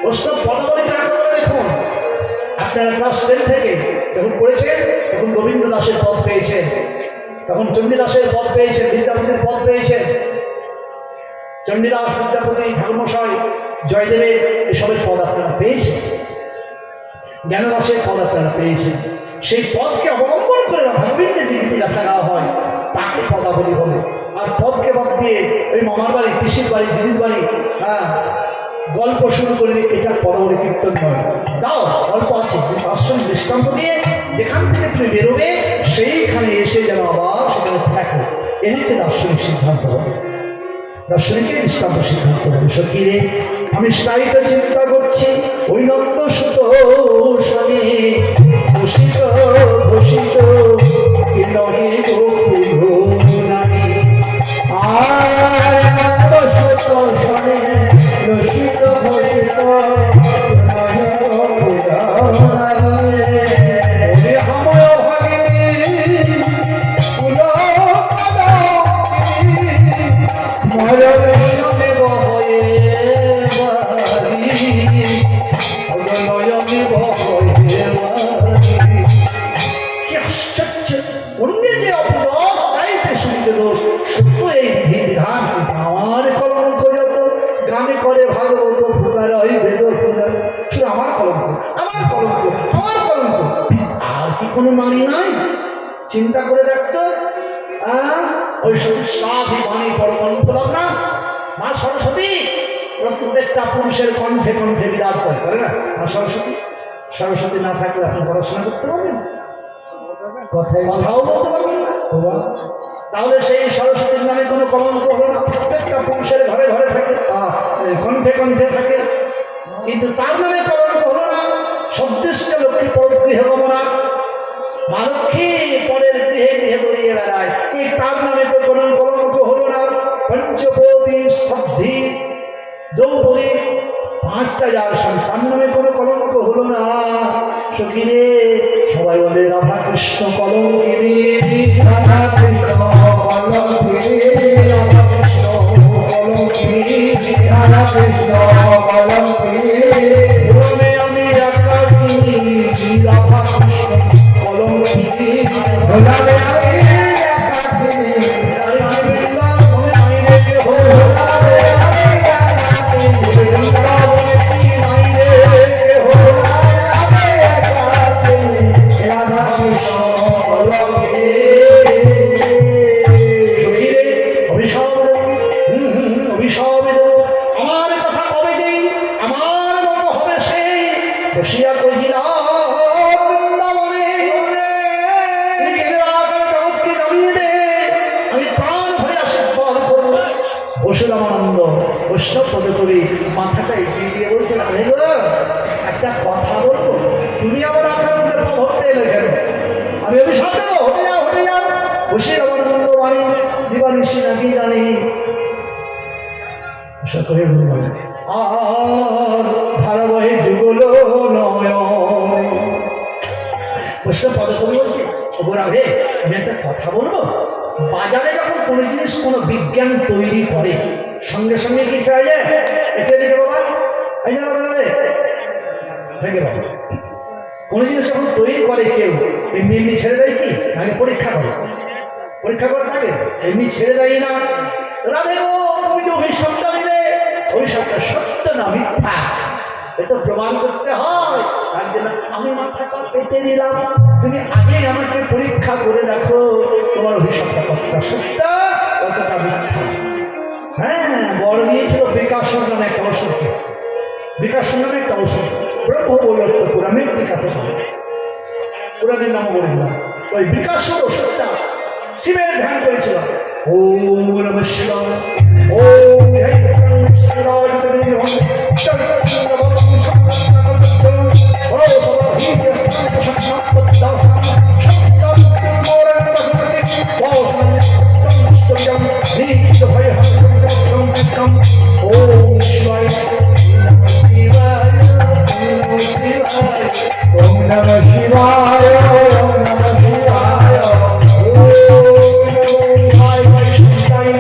বৈষ্ণব পদকবি কাকে বলে দেখুন। আপনারা ক্লাস 10 থেকে যখন পড়েছেন তখন গোবিন্দ দাসের পদ পেয়েছেন। তখন চণ্ডীদাসের পদ পেয়েছেন, বিদ্যাপতির পদ পেয়েছেন। চণ্ডীদাস, বিদ্যাপতি, ঠাকুরমশাই, জয়দেবের এসবের পদ আপনারা পেয়েছেন, জ্ঞানদাসের পদ আপনারা পেয়েছেন। সেই পদকে অবলম্বন করে রাধাগোবিন্দের যে গীতি গাথা গাওয়া হয় তাকে পদাবলী বলে। আর পদকে বাদ দিয়ে ওই মামার বাড়ি, পিসির বাড়ি, দিদির বাড়ি, গল্প শুরু করলে এটা পদাবলী কীর্তন নয়। দাও গল্প আছে, কিন্তু আসল দৃষ্টান্ত দিয়ে যেখান থেকে তুমি বেরোবে সেইখানে এসে যেন আবার সেখানে থাকে, এর হচ্ছে দার্শনিক সিদ্ধান্ত হবে। দার্শনিকের দৃষ্টান্ত সিদ্ধান্ত হবে। সখী রে, আমি সেটাই তো চিন্তা করছি, ওই নন্দ সুত সনে ঘোষিত ঘোষিত কি নহে গো পুরোনারী। আর নন্দ সুত সনে রসিত ঘোষিত নহে গো পুরোনারী। ওরে হাময় ভাগিনী পুলকালকিনী মরণে নয়নে বহয়ে বারি, নয়নে বহয়ে বারি। কি আশ্চর্য! অন্যের যে অপদোষ তাইতে শুনিতে দোষ। সত্য এই বিধি বিধান আমার কলঙ্ক যত, গানে করে ভাগবত ফুকার ওই বেদ ফুকার। শুধু আমার কলঙ্ক, আমার কলঙ্ক, আমার কলঙ্ক, আর কি কোনো নারী নাই? চিন্তা করে দেখতো, ওই সতী সাধি বাণী পরকণ্ঠ না, মা সরস্বতী প্রত্যেকটা পুরুষের কণ্ঠে কণ্ঠে বিরাজ করে না মা সরস্বতী। সরস্বতী না থাকলে আপনি পড়াশোনা করতে পারবেন, কথাও বলতে পারবেন না। তাহলে সেই সরস্বতীর নামে কোনো কলঙ্ক হলো না? প্রত্যেকটা পুরুষের ঘরে ঘরে থাকে, কণ্ঠে কণ্ঠে থাকে, কিন্তু তার নামে কলঙ্ক হলো না। সদৃষ্ট লক্ষ্মী পর গৃহ গমনা, মা লক্ষ্মী পরের গৃহে গৃহে দৌড়িয়ে বেড়ায়, ওই তার নামে তো কোনো কলঙ্ক হলো না। পঞ্চপতি সদ্ধি দ্রৌপদী, 5টা যার সন্তান নামে কোনো কলঙ্ক হলো না। সখী রে, সবাই বলে রাধা কৃষ্ণ কলঙ্কিনী, রাধা কৃষ্ণ কলঙ্কিনী, রাধা কৃষ্ণ কলঙ্কিনী, রাধা কৃষ্ণ কলঙ্কিনী। ভুবনে আমি একাকিনী, রাধা কৃষ্ণ কলঙ্কিনী। ভোলাবে আমি একাকিনী, আরে বৃন্দাবনে নাই রে কেহ, ভোলাবে আমি একাকিনী, বৃন্দাবনে কি নাই রে কেহ। ভোলাবে আমি একাকিনী, রাধা কৃষ্ণ কলঙ্কিনী। সখী রে, অভিশাপ দেব, অভিশাপ দেব। আমার কথা কবে দেই, আমার মতো হবে সেই। বসিয়া কহিলা বৃন্দাবনে, তুই গেলে আকার জগৎকে জানিয়ে দে, আমি প্রাণ ভরে আশীর্বাদ করব। বসুরামানন্দ বৈষ্ণব পদে করে মাথাটা এগিয়ে দিয়ে বলছে, রাধে গো, একটা কথা বলবো, তুমি আমার আকার মধ্যে পা ভরতে এলে কেন? আমি অভিশাপ দেবো, হটে যাও, হটে যাও। বসুরামানন্দ বাণী দিবানিশি নাকি জানি সকলে বলবেন, আর ধারাবাহিক যুগল নয়। বৈষ্ণব পদকবি বলছে, ওগো রাধে, আমি একটা কথা বলবো। বাজারে যখন কোনো জিনিস কোনো বিজ্ঞান তৈরি করে, সঙ্গে সঙ্গে কি চাই যায়? এটা দিকে বাবা, এই জানা দাঁড়ালে দেখে বাবা, কোনো জিনিস যখন তৈরি করে কেউ এমনি এমনি ছেড়ে দেয় কি? আগে পরীক্ষা করে, পরীক্ষা করে থাকে, এমনি ছেড়ে দেয় না। রাধে গো, তুমি যে অভিশাপটা দিলে, অভিশাপটা সত্য না মিথ্যা এটা প্রমাণ করতে হয়। তার জন্য আমি মাথাটা পেতে দিলাম, তুমি আগেই আমাকে পরীক্ষা করে দেখো তোমার অভিশাপটা কতটা সত্য কতটা মিথ্যা। হ্যাঁ, বড় দিয়েছিল বিকাশন নামে একটা ওষুধকে, বিকাশন নামে একটা ওষুধ ব্রহ্ম বৈবর্ত পুরাণের টিকাতে পারে, পুরাণের নাম বলে দিলাম। ওই বিকাশন ওষুধটা শিবের ধ্যান করেছিল। ওম নমঃ শিবায়, ওম শিবায়, ওম নমঃ শিবায়, ওম নমঃ শিবায়। গঙ্গা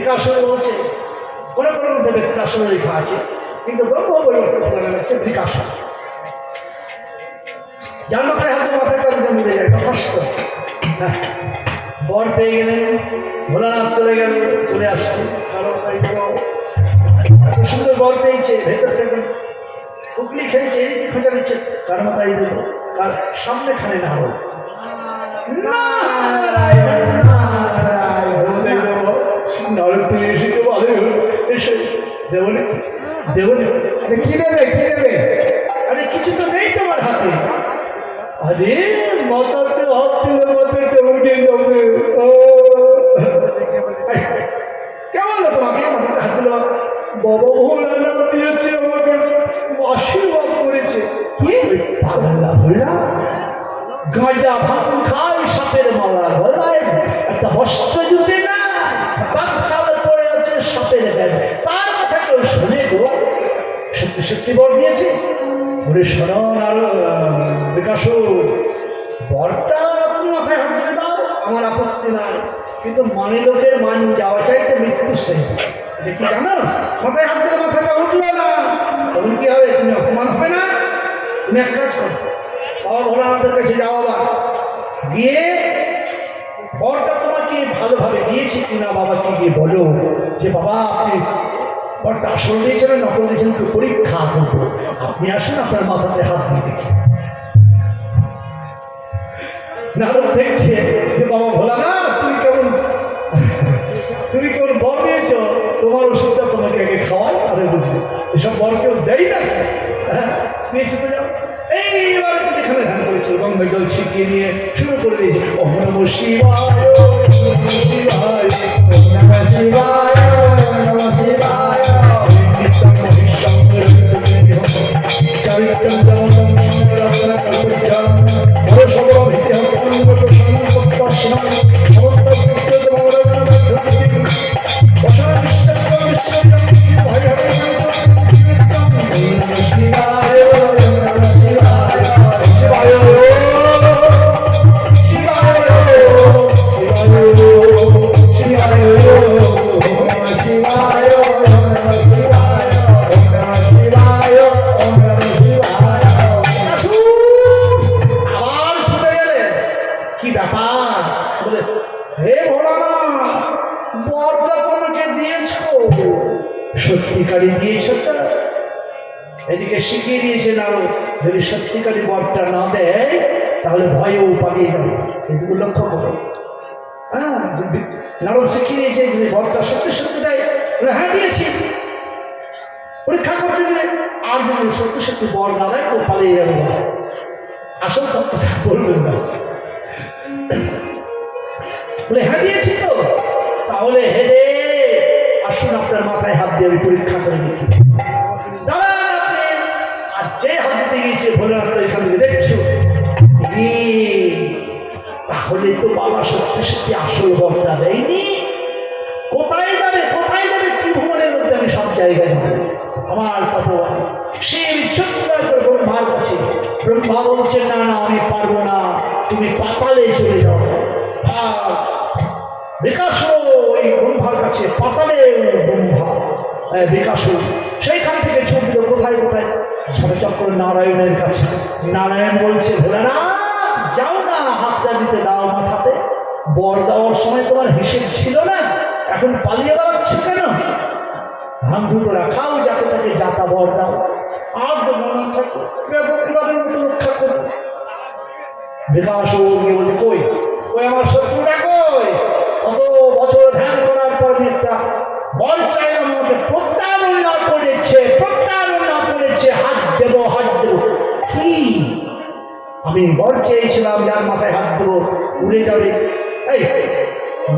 বিকাশর বলছে, কোনো কোনো মধ্যে বিকাশর লেখা আছে, কিন্তু ব্রহ্ম পরিবর্তন হচ্ছে বিকাশর। যার মাথায় হাতে মাথায় কারণে মিলে যায় কষ্ট। বর পেয়ে গেলেন, ভোলানাথ চলে গেল, চলে আসছে, কারণ এত সুন্দর বর পেয়েছে, ভেতর ভেতর কুকলি খেলছে, এদিকে খোঁজা নিচ্ছে, কার মাথায় দেবো, কার সামনে খানে না হল তুমি এসেছো ভালো এসে দেবনি দেবনি। কি নেবে কি নেবে? আরে কিছু তো নেই তোমার হাতে। আরে মাথাতে হাত তুলে মাথায় টেমুটিয়ে যাবে। কেমন তোমাকে মাথাতে হাত দিল? বাবা ভোলানাথ দিয়েছে আমাকে, আশীর্বাদ করেছে। কি পাগলা ভোলা, গাঁজা ভাঙ খায়, সাপের মালা গলায়, একটা বস্ত্র জুটে না, বাচ্চালে পড়ে আছে সাপের ব্যাগ, তার কথা কেউ শুনে গো? সত্যি সত্যি বর দিয়েছে? ওরে শোনন আরো বিকাশ, বরটা তুমি মাথায় হাত ধরে দাও, আমার আপত্তি নাই, কিন্তু মানে লোকের মান যাওয়া চাইতে মৃত্যু সেই কি জানো? মাথায় হাত ধরে মাথাটা উঠলো না, তখন কি হবে? তুমি অপমান হবে না? তুমি এক কাজ করো, বাবা ভোলানাথের কাছে যাও, বাবা গিয়ে বরটা তোমাকে ভালোভাবে দিয়েছে কিনা বাবাকে গিয়ে বলো যে বাবা আপনি বরটা আসল দিয়েছেন নকল দিয়েছেন একটু পরীক্ষা করবো, আপনি আসুন আপনার মাথাতে হাত দিয়ে দেখি। নারদ দেখছে যে বাবা ভোলানাথ তুমি কেমন বর দিয়েছ, তোমার ওষুধটা তোমাকে আগে খাওয়াই, আরে বুঝবে এসব বর কেউ দেয় না। হ্যাঁ দিয়েছে তো যাও। এইবারে তো যেখানে ধ্যান করেছিল গঙ্গা জল ছিটিয়ে নিয়ে শুরু করে দিয়েছে ওম নমঃ শিবায় ওম নমঃ শিবায় ওম নমঃ শিবায় ওম নমঃ শিবায় নিত্যং মহিষং চারিত্রং জগতং সংগ্রাম কল্পজ্ঞান মরসবর ভিত্তিহং সংগত সংগত শিবং সমস্ত পুত্র মৌরগণ ধৃতি বসা বিশ্বং বিশ্বং হরি হরি ওম নমঃ শিবায় সত্যিকারী দিয়েছ তো? এদিকে শিখিয়ে দিয়েছে নারদ, যদি সত্যিকারী বরটা না দেয় তাহলে ভয়েও পালিয়ে যাবে, এটুকু লক্ষ্য করো। হ্যাঁ নারদ শিখিয়ে দিয়েছে যদি বরটা সত্যি সত্যি দেয়, হ্যাঁ দিয়েছি, পরীক্ষা করতে দিলে, আর যদি সত্যি সত্যি বর না দেয় তো পালিয়ে যাবে। আসল তত্ত্বটা বলবেন না, বলে হ্যাঁ দিয়েছি তো, তাহলে হেরে আসুন আপনার মাথায় হাত দিয়ে আমি পরীক্ষা করে দেখি। দাঁড়ান আপনি, আর যে হাত দিতে গিয়েছে ভোলানাথ তো এখান থেকে দেখছো, তাহলে তো বাবা সত্যি সত্যি আসল বরটা দেয়নি। কোথায় যাবে কোথায় যাবে ত্রিভুবনের মধ্যে আমি সব জায়গায় যাবো, আমার তপন সে ছোট্ট ব্রহ্মার কাছে। ব্রহ্মা বলছে না না আমি পারবো না, তুমি পাতালে চলে যাও। আর বিকাশ ওই ব্রহ্মার কাছে পাতালে ব্রহ্মা বিকাশ সেইখান থেকে চোখ দিল কোথায় কোথায় ষড়চক্র নারায়ণের কাছে। নারায়ণ বলছে ভোলানাথ যাও না, হাতটা দিতে দাও মাথাতে, বর দেওয়ার সময় তোমার হিসেব ছিল না, এখন পালিয়ে বেড়াচ্ছ কেন? হান্ধু তো রাখাও যাকে তাকে যাতা বর দাও, আর মনে থাকো এবারের মতো রক্ষা করো। বিকাশ গিয়ে বলছে কই ওই আমার শত্রুটা কই? কত বছর ধ্যান করার পর একটা বল চাইলাম, আমাকে প্রত্যারণা করেছে, হাত দেবো হাত দেবো। কি আমি বল চেয়েছিলাম যার মাথায় হাত দেবো উড়ে যাবে, এই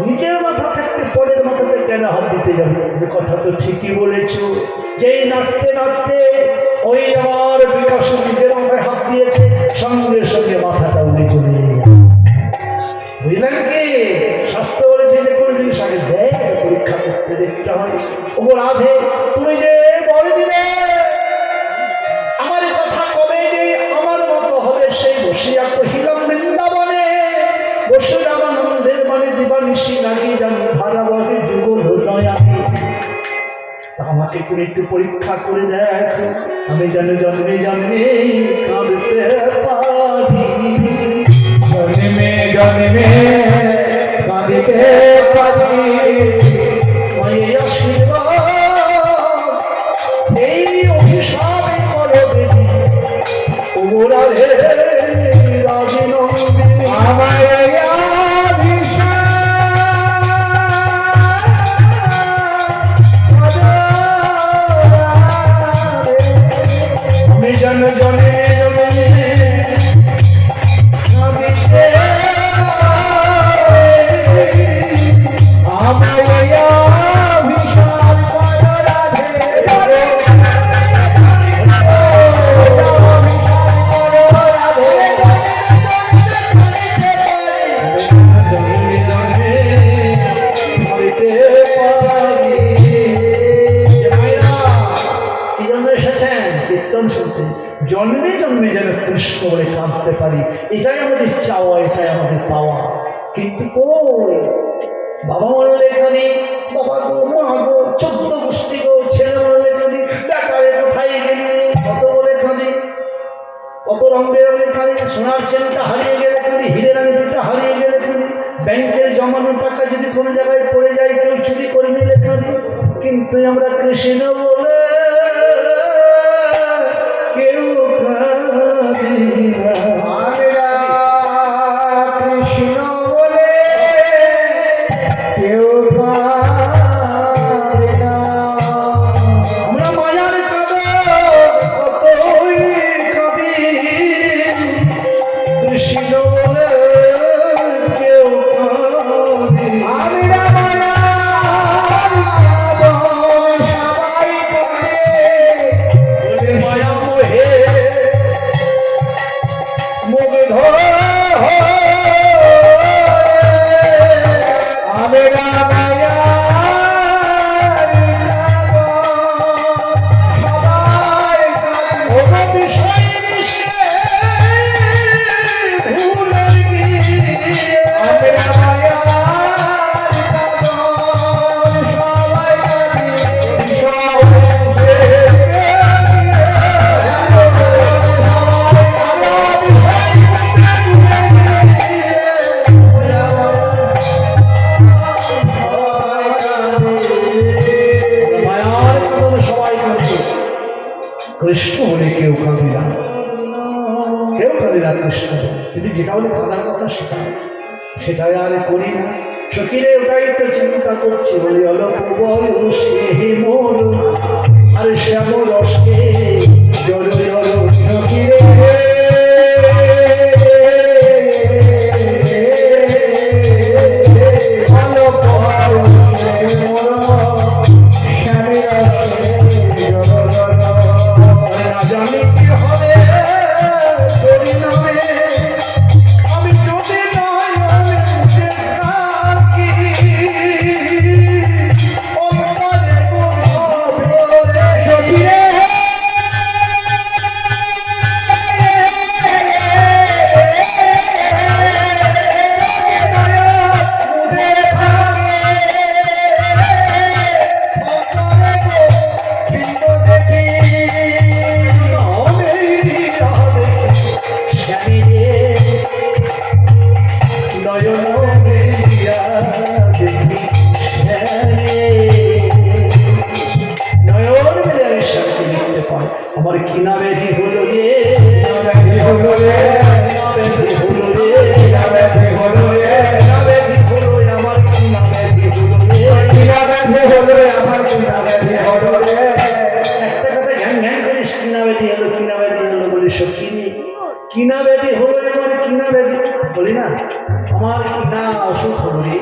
নিজের মাথা থাকতে পরের মাথাতে কেন হাত দিতে যাবে? কথা তো ঠিকই বলেছো, যেই নাচতে নাচতে ওই আমার বিকাশ নিজের মাথায় হাত দিয়েছে, সঙ্গে সঙ্গে মাথাটা উড়ে চলে গেল। বুঝলেন কি? শাস্ত্র বলেছে যে কোনো জিনিস আগে দেয় পরীক্ষা করতে দেখতে হয়। ও রাধে তুমি যে বলে দিলে আমার কথা কবে যে আমার মতো হবে, সেই বসিয়া কহিলাম বৃন্দাবনে বসুরামানন্দের মানে দিবানিশি নাকি জানি ধারাবাহে যুগল নয়া। আমাকে তুমি একটু পরীক্ষা করে দেখো, আমি যেন জন্মে জন্মে কাঁদতে পারি। জন্মে জন্মে কাঁদিতে পারি। মায়ের আশীর্বাদ এই অভিশাপে করো দেবী, ওরা হে রাজনন্দিনী। আমায় আমি যেন জন্মে জন্মে কাঁদিতে জন্মে জন্মে কাঁদিতে পারি। মায়েরা কি জন্য এসেছেন? কীর্তন শুনতে। জন্মে জন্মে যেন কৃষ্ণ বলে কাঁদতে পারি, এটাই আমাদের চাওয়া, এটাই আমাদের পাওয়া। কিন্তু কই, বাবা মরলে কাঁদি, বাবা গো মা গো 14 গোষ্ঠী গো, ছেলে মরলে কাঁদি, বেটারে কোথায় গেলি কত বলে কাঁদি, কত রং বেরঙে কাঁদি, সোনার চেনটা হারিয়ে গেলে কাঁদি, হীরের আংটিটা হারিয়ে গেলে কাঁদি, ব্যাংকের জমানো টাকা যদি কোনো জায়গায় পড়ে যায়, কেউ চুরি করে নিলে কাঁদি। কিন্তু আমরা কৃষ্ণ বলে কেউ কাঁদি না। কৃষ্ণ বলে কেউ কাঁদে না। আমরা মায়ার কাঁদো কতই কাঁদি, কৃষ্ণ বলে কেউ কাঁদি না। আমরা মায়ার কাঁদন সবাই করে, বলে মায়া মোহে মুগ্ধ আমরা মায়ার কাঁদন সবাই করে। ওগো বিষয় মিশে ভুলে গিয়ে আমরা মায়ার কাঁদন সবাই করে। মায়ার কারণে সবাই কাঁদে, কৃষ্ণ বলে কেউ কাঁদি না, কেউ কাঁদি না কৃষ্ণ বলে। কিন্তু যেটা বলে কাঁদার কথা সেটাই আর করি না। সখীরে ওটাই তো চিন্তা করছি, বলি অল্প বয়সে মোর আর শ্যামল রসকে জল জল সখীরে। না জানি কি হবে পরিণামে, আমি যদি নয় আমি বুঝে থাকি, অন্তরে কোনো ভয় সখিরে। আমার কিনা বেদি হলো রে, হলো রে, বেদি হলো রে, বেদি হলো রে, বেদি হলো আমার কিনা বেদি হলো রে, কিনা বেদি হলো আমার কিনা বেদি হলো রে। একটা কথা ঘ্যাং ঘ্যাং করিস, কিনা বেদি হলো বলি সখী রে, কিনা বেদি হলো আমার কিনা বেদি বলি না, আমার কিনা অসুখ হলো রে।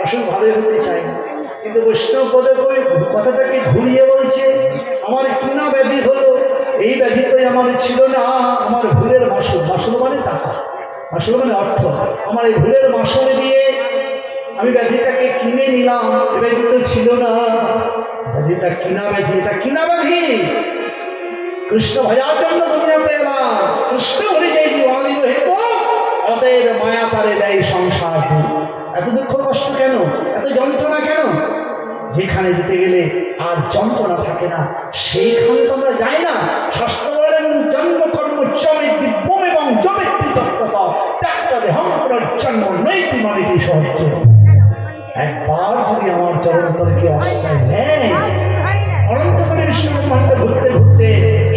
অসুখ ভালোই হতে চাই না, কিন্তু বৈষ্ণব পদে কই কথাটাকে ঘুরিয়ে বলছে, আমার কিনা ব্যাধি হলো, এই ব্যাধি তো আমার ছিল না, আমার ভুলের মাসুল, মাসুল মানে টাকা, মাসুল মানে অর্থ, আমার এই ভুলের মাসুল দিয়ে আমি ব্যাধিটাকে কিনে নিলাম, এ ব্যাধি তো ছিল না, ব্যাধিটা কিনা ব্যাধি, এটা কিনা ব্যাধি। কৃষ্ণ ভজার জন্য দুনিয়াতে এলাম, কৃষ্ণ হরি যাই দিওয়ানি হেত, অতএব মায়া তারে দেয় সংসার। এত দুঃখ কষ্ট কেন, এত যন্ত্রণা কেন? যেখানে যেতে গেলে আর যন্ত্রণা থাকে না সেইখানে তো আমরা যাই না। শাস্ত্র বলেন জন্ম কর্ম চমে দিব্যম এবং জমিত্রী তত্ত্বতা ত্যাগটা দেহম জন্ম নৈতি মানিতি সহজ। একবার যদি আমার চরণতলে কি অবস্থায় নেয় অনন্তকালী বিশ্বব্রহ্মাণ্ড ঘুরতে ঘুরতে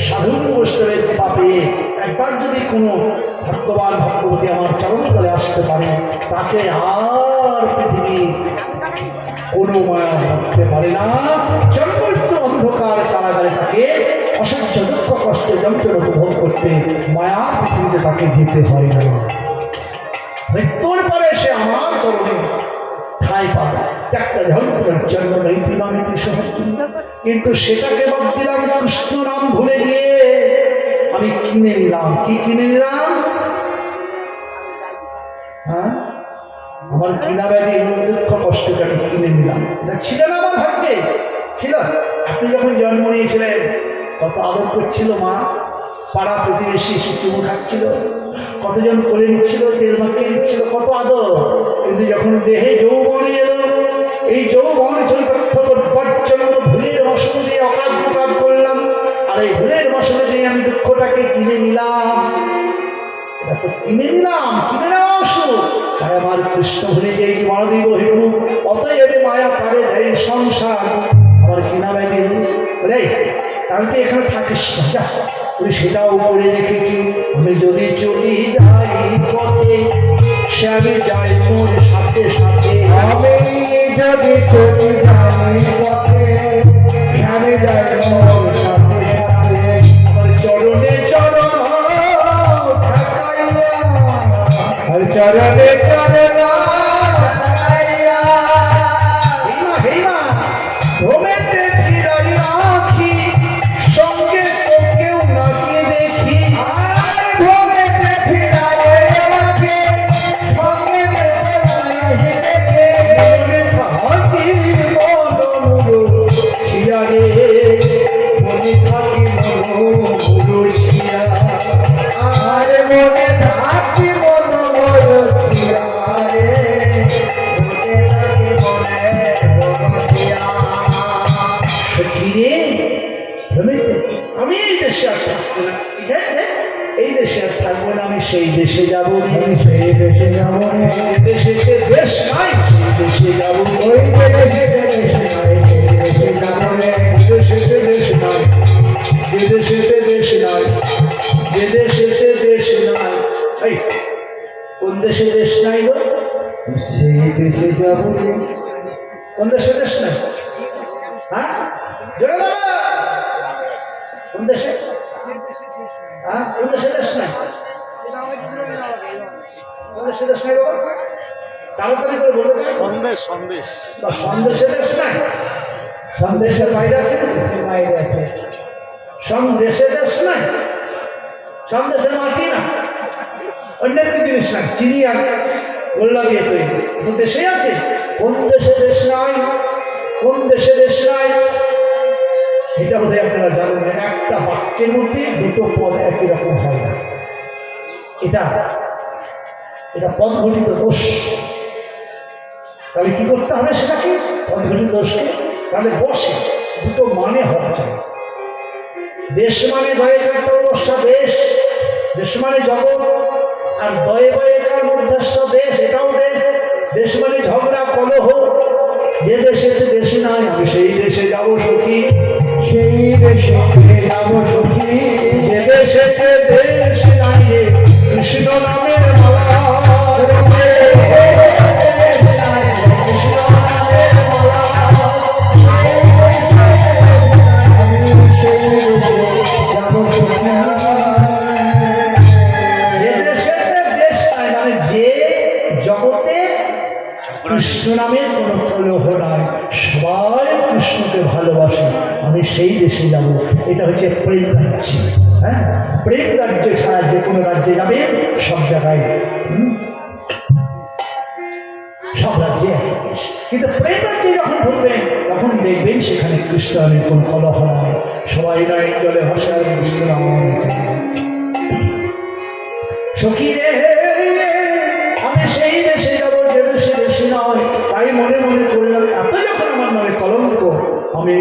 সাধু বৈষ্ণবের কৃপা পেয়ে একবার যদি কোনো ভগবান ভগবতী আমার চরণতলে আসতে পারে তাকে আর পৃথিবী কোনো মায়া করতে পারে না। জন্মমৃত্যু অন্ধকার কারাগারে তাকে অসহ্য দুঃখ কষ্ট যন্ত্রণা উপভোগ করতে মায়া পৃথিবীতে তাকে যেতে হয় না। মৃত্যুর পরে সে আমার চরণে ঠাঁই পাবে। একটা যন্ত্রণার জন্য নৈতিমামিতি সহযোগী, কিন্তু সেটাকে বাদ দিলাম কৃষ্ণ নাম ভুলে গিয়ে আমি কিনে নিলাম। কি কিনে নিলাম? হ্যাঁ, আমার কিনা ব্যাধি দুঃখ কষ্টটাকে কিনে নিলাম। এটা ছিল না আমার ভাগ্যে, ছিল। আপনি যখন জন্ম নিয়েছিলেন কত আদর করছিল মা, পাড়া প্রতিবেশী চুমু খাচ্ছিল, কতজন করে নিচ্ছিল, তেল মাখিয়ে দিচ্ছিল, কত আদর। কিন্তু যখন দেহে যৌবন এলো, এই যৌবন চরিতার্থ করবার জন্য ভুলের মশলা দিয়ে অকাজ প্রকাজ করলাম, আর এই ভুলের মশলা দিয়ে আমি দুঃখটাকে কিনে নিলাম। এটা তো কিনে নিলাম, কিনে নেওয়া অসুখ। তাই আমার কৃষ্ণ ভুলে যে এই মানদীব হিরু অতএব মায়া পারে দেয় সংসার। আমার কিনা ব্যাধি বলে তাহলে তো এখানে থাকিস না, যা। সেটাও করে দেখেছি, আমি যদি চলি যাই পথে সে আমি যাই মোর সাথে সাথে। আমি যদি চলে যাই পথে আমি যাই মোর সাথে সাথে। আমার চরণে চরণ ঠাকাইয়া, আর চরণে চরণ হেমা ভ্রমেতে ফিরাই রাখি, সঙ্গে কেউ নাকি দেখি। ভোগেতে ফিরাইয়ে রাখে, সঙ্গে দেখে মনে থাকি মনোমুরো ছিয়া রে, মনে থাকি মনোমুরো ছিয়া। আর মনে থাকি মন ছিয়া রে, মনে থাকি মনে ছিয়া। সখী রে ভ্রমেতে আমি এই দেশে আর থাকবো না, এই দেশে আর থাকবো না, আমি সেই দেশে যাবো রে। আমি সেই দেশে যাব রে, দেশে দেশ নাই সেই দেশে যাবো। ওই দেশে নাই সেই দেশে যাব রে। দেশেতে দেশ নাই, যে দেশেতে দেশ নাই, যে দেশেতে দেশ নাই। এই কোন দেশে দেশ নাই গো? সেই দেশে যাব রে। কোন দেশে দেশ নাই? হ্যাঁ, জোরে বলো। কোন দেশে? হ্যাঁ, কোন দেশে দেশ নাই? কোন দেশে দেশ নাই বাবা? তাড়াতাড়ি করে বলে দেবে। সন্দেশ সন্দেশ বা সন্দেশে দেশ নাই? সন্দেশের বাইরে আছে না? দেশের বাইরে আছে। সন্দেশে দেশ নাই, সন্দেশের মাটি না, অন্য একটি জিনিস নাই, চিনি আর গোল্লা দিয়ে তৈরি। তো দেশে আছে। কোন দেশে দেশ নাই? কোন দেশে দেশ নাই? এটা বোধহয় আপনারা জানেন না। একটা বাক্যের মধ্যে দুটো পদ একই রকম হয় না। এটা এটা পদঘটিত দোষ। তাহলে কি করতে হবে সেটাকে? পদঘটিত দোষকে তাহলে বসে দুটো মানে হওয়া চাই। দেশ মানে দয়েকার তলস্যা দেশ, দেশ মানে জগৎ, আর দয়ে বয়েকার মধ্যস্থ দেশ, এটাও দেশ। দেশ মানে ঝগড়া কলহ। যে দেশেতে দেশে নাই আমি সেই দেশে যাব সখী, সেই দেশে যাব সখী। যে দেশেতে দেশ নাই রে কৃষ্ণ নামের মালা রবে। কৃষ্ণ নামের মালা, সেই দেশে যাব সখী। যে দেশেতে দেশ নাই মানে যে জগতে কৃষ্ণ নামের কোনো কলহ নাই, সবাই কৃষ্ণকে ভালোবাসে, আমি সেই দেশে যাব। এটা হচ্ছে প্রেম রাজ্য। হ্যাঁ, প্রেম রাজ্য ছাড়া যে কোনো রাজ্যে যাবে সব জায়গায় সব রাজ্যে একই দেশ, কিন্তু প্রেম রাজ্যে যখন ঢুকবেন তখন দেখবেন সেখানে কৃষ্ণ নামের কোনো কলহ নাই, সবাই নয় জলে ভাষায় কৃষ্ণ নাম। সখী রে আমি সেই দেশে যাবো যে দেশে দেশে নয়। তাই মনে মনে করলাম এত যখন আমার নামে কলঙ্ক। আমি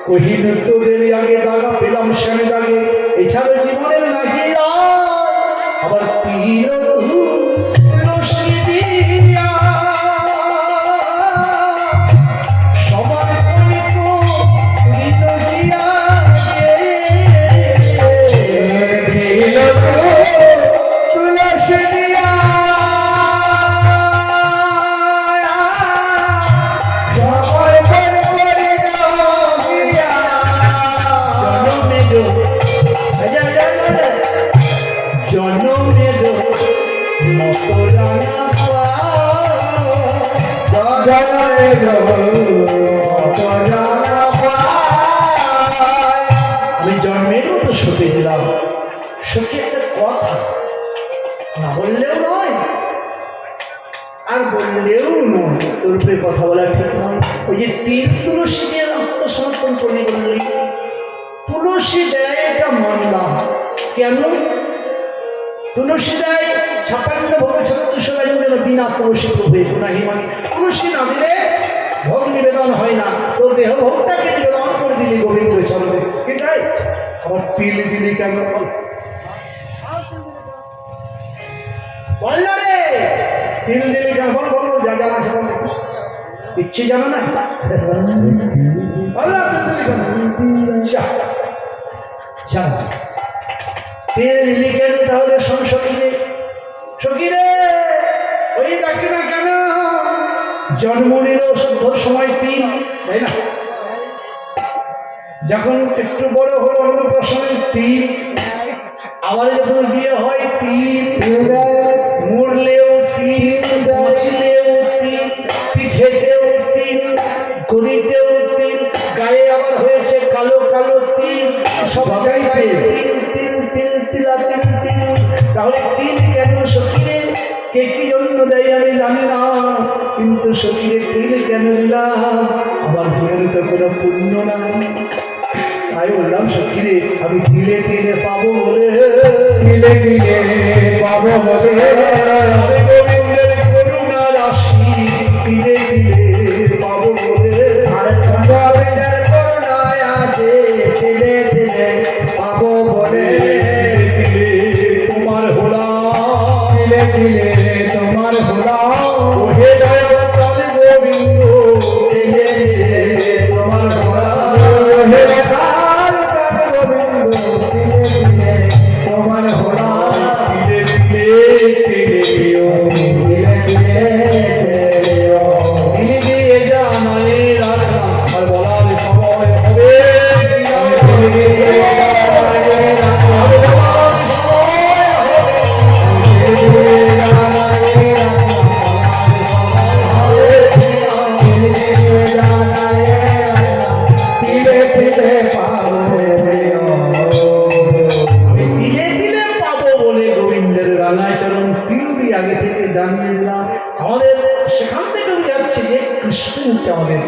কহিনুত্তরের আগে দাগা পেলাম শ্যামে দাগে, এছাড়া জীবনের নাকি আবার তিল তুলসী দিয়া সবার কলিক বিদহিয়া দিল তো তুলসী দিয়া সবার পর করে দিয়া জনমের মতো রানা আমি জন্মের মতো সতে দিলাম। সত্যি একটা কথা না বললেও নয় আর বললেও নয়, তোর উপরে কথা বলা ঠিক নয়। ওই যে তিল তুলসী দিয়ে আত্মসমর্পণ করলি বললি, তুলসী দেয় এটা মানলাম। কেন তুলসী দেয় 56 ভোগ 36 বাজে বিনা তুলসী প্রভে নাহি মানে তুলসী না দিলে ভোগ নিবেদন হয় না। তোর দেহ ভোগটাকে নিবেদন করে দিলি গোবিন্দ চরণে, ঠিক আছে? আবার তিল দিলি কেন বল না রে, তিল দিলি কেন বল, বল যা জানা সে বল, ইচ্ছে জানা না আল্লাহ তিল দিলি কেন তেল দিলি কেন? তাহলে সখীরে ওই ডাকি না কেন? জন্ম নিল শুদ্ধর সময় তিল, তাই না? যখন একটু বড় হলো অন্নপ্রাশনে তিল, আবার যখন বিয়ে হয় তিল, মরলেও তিল, বাঁচলেও তিল, পিঠেতেও তিল, গদিতেও তিল, গায়ে আবার হয়েছে কালো কালো তিল, সব জায়গায় তিল তিল তিল তিলা তিল তিল। তাহলে তিল কেন সখীরে? কে কি জন্য দেয় আমি জানি না, কিন্তু সখীরে তিল কেন দিলাম? আবার জীবনে তো কোনো পুণ্য নাই, তাই বললাম সখীরে আমি তিলে তিলে পাবো বলে, দিলে দিলে পাবো বলে আমি গোবিন্দের করুণা রাশি তিলে তিলে পাবো বলে। আর গোবিন্দের করুণায় আছে দিলে দিলে পাবো বলে তোমার হোলা দিলে দিলে তোমার হোলা ওহে দয়াল গোবিন্দ তিলে তিলে তোমার হোলা। হে রাধার গোবিন্দ দিলে দিলে তোমার হোলা তিলে তিলে তিলে দিলে দিলে তিলে দিয়ে জানালে রাখলাম আর বলার সময় হবে তিলে তিলে পাবো বলে গোবিন্দের রাঙায় চরণ তিল দিয়ে আগে থেকে জানিয়ে দিলাম। আমাদের সেখান থেকে যাচ্ছে যে কৃষ্ণ হচ্ছে আমাদের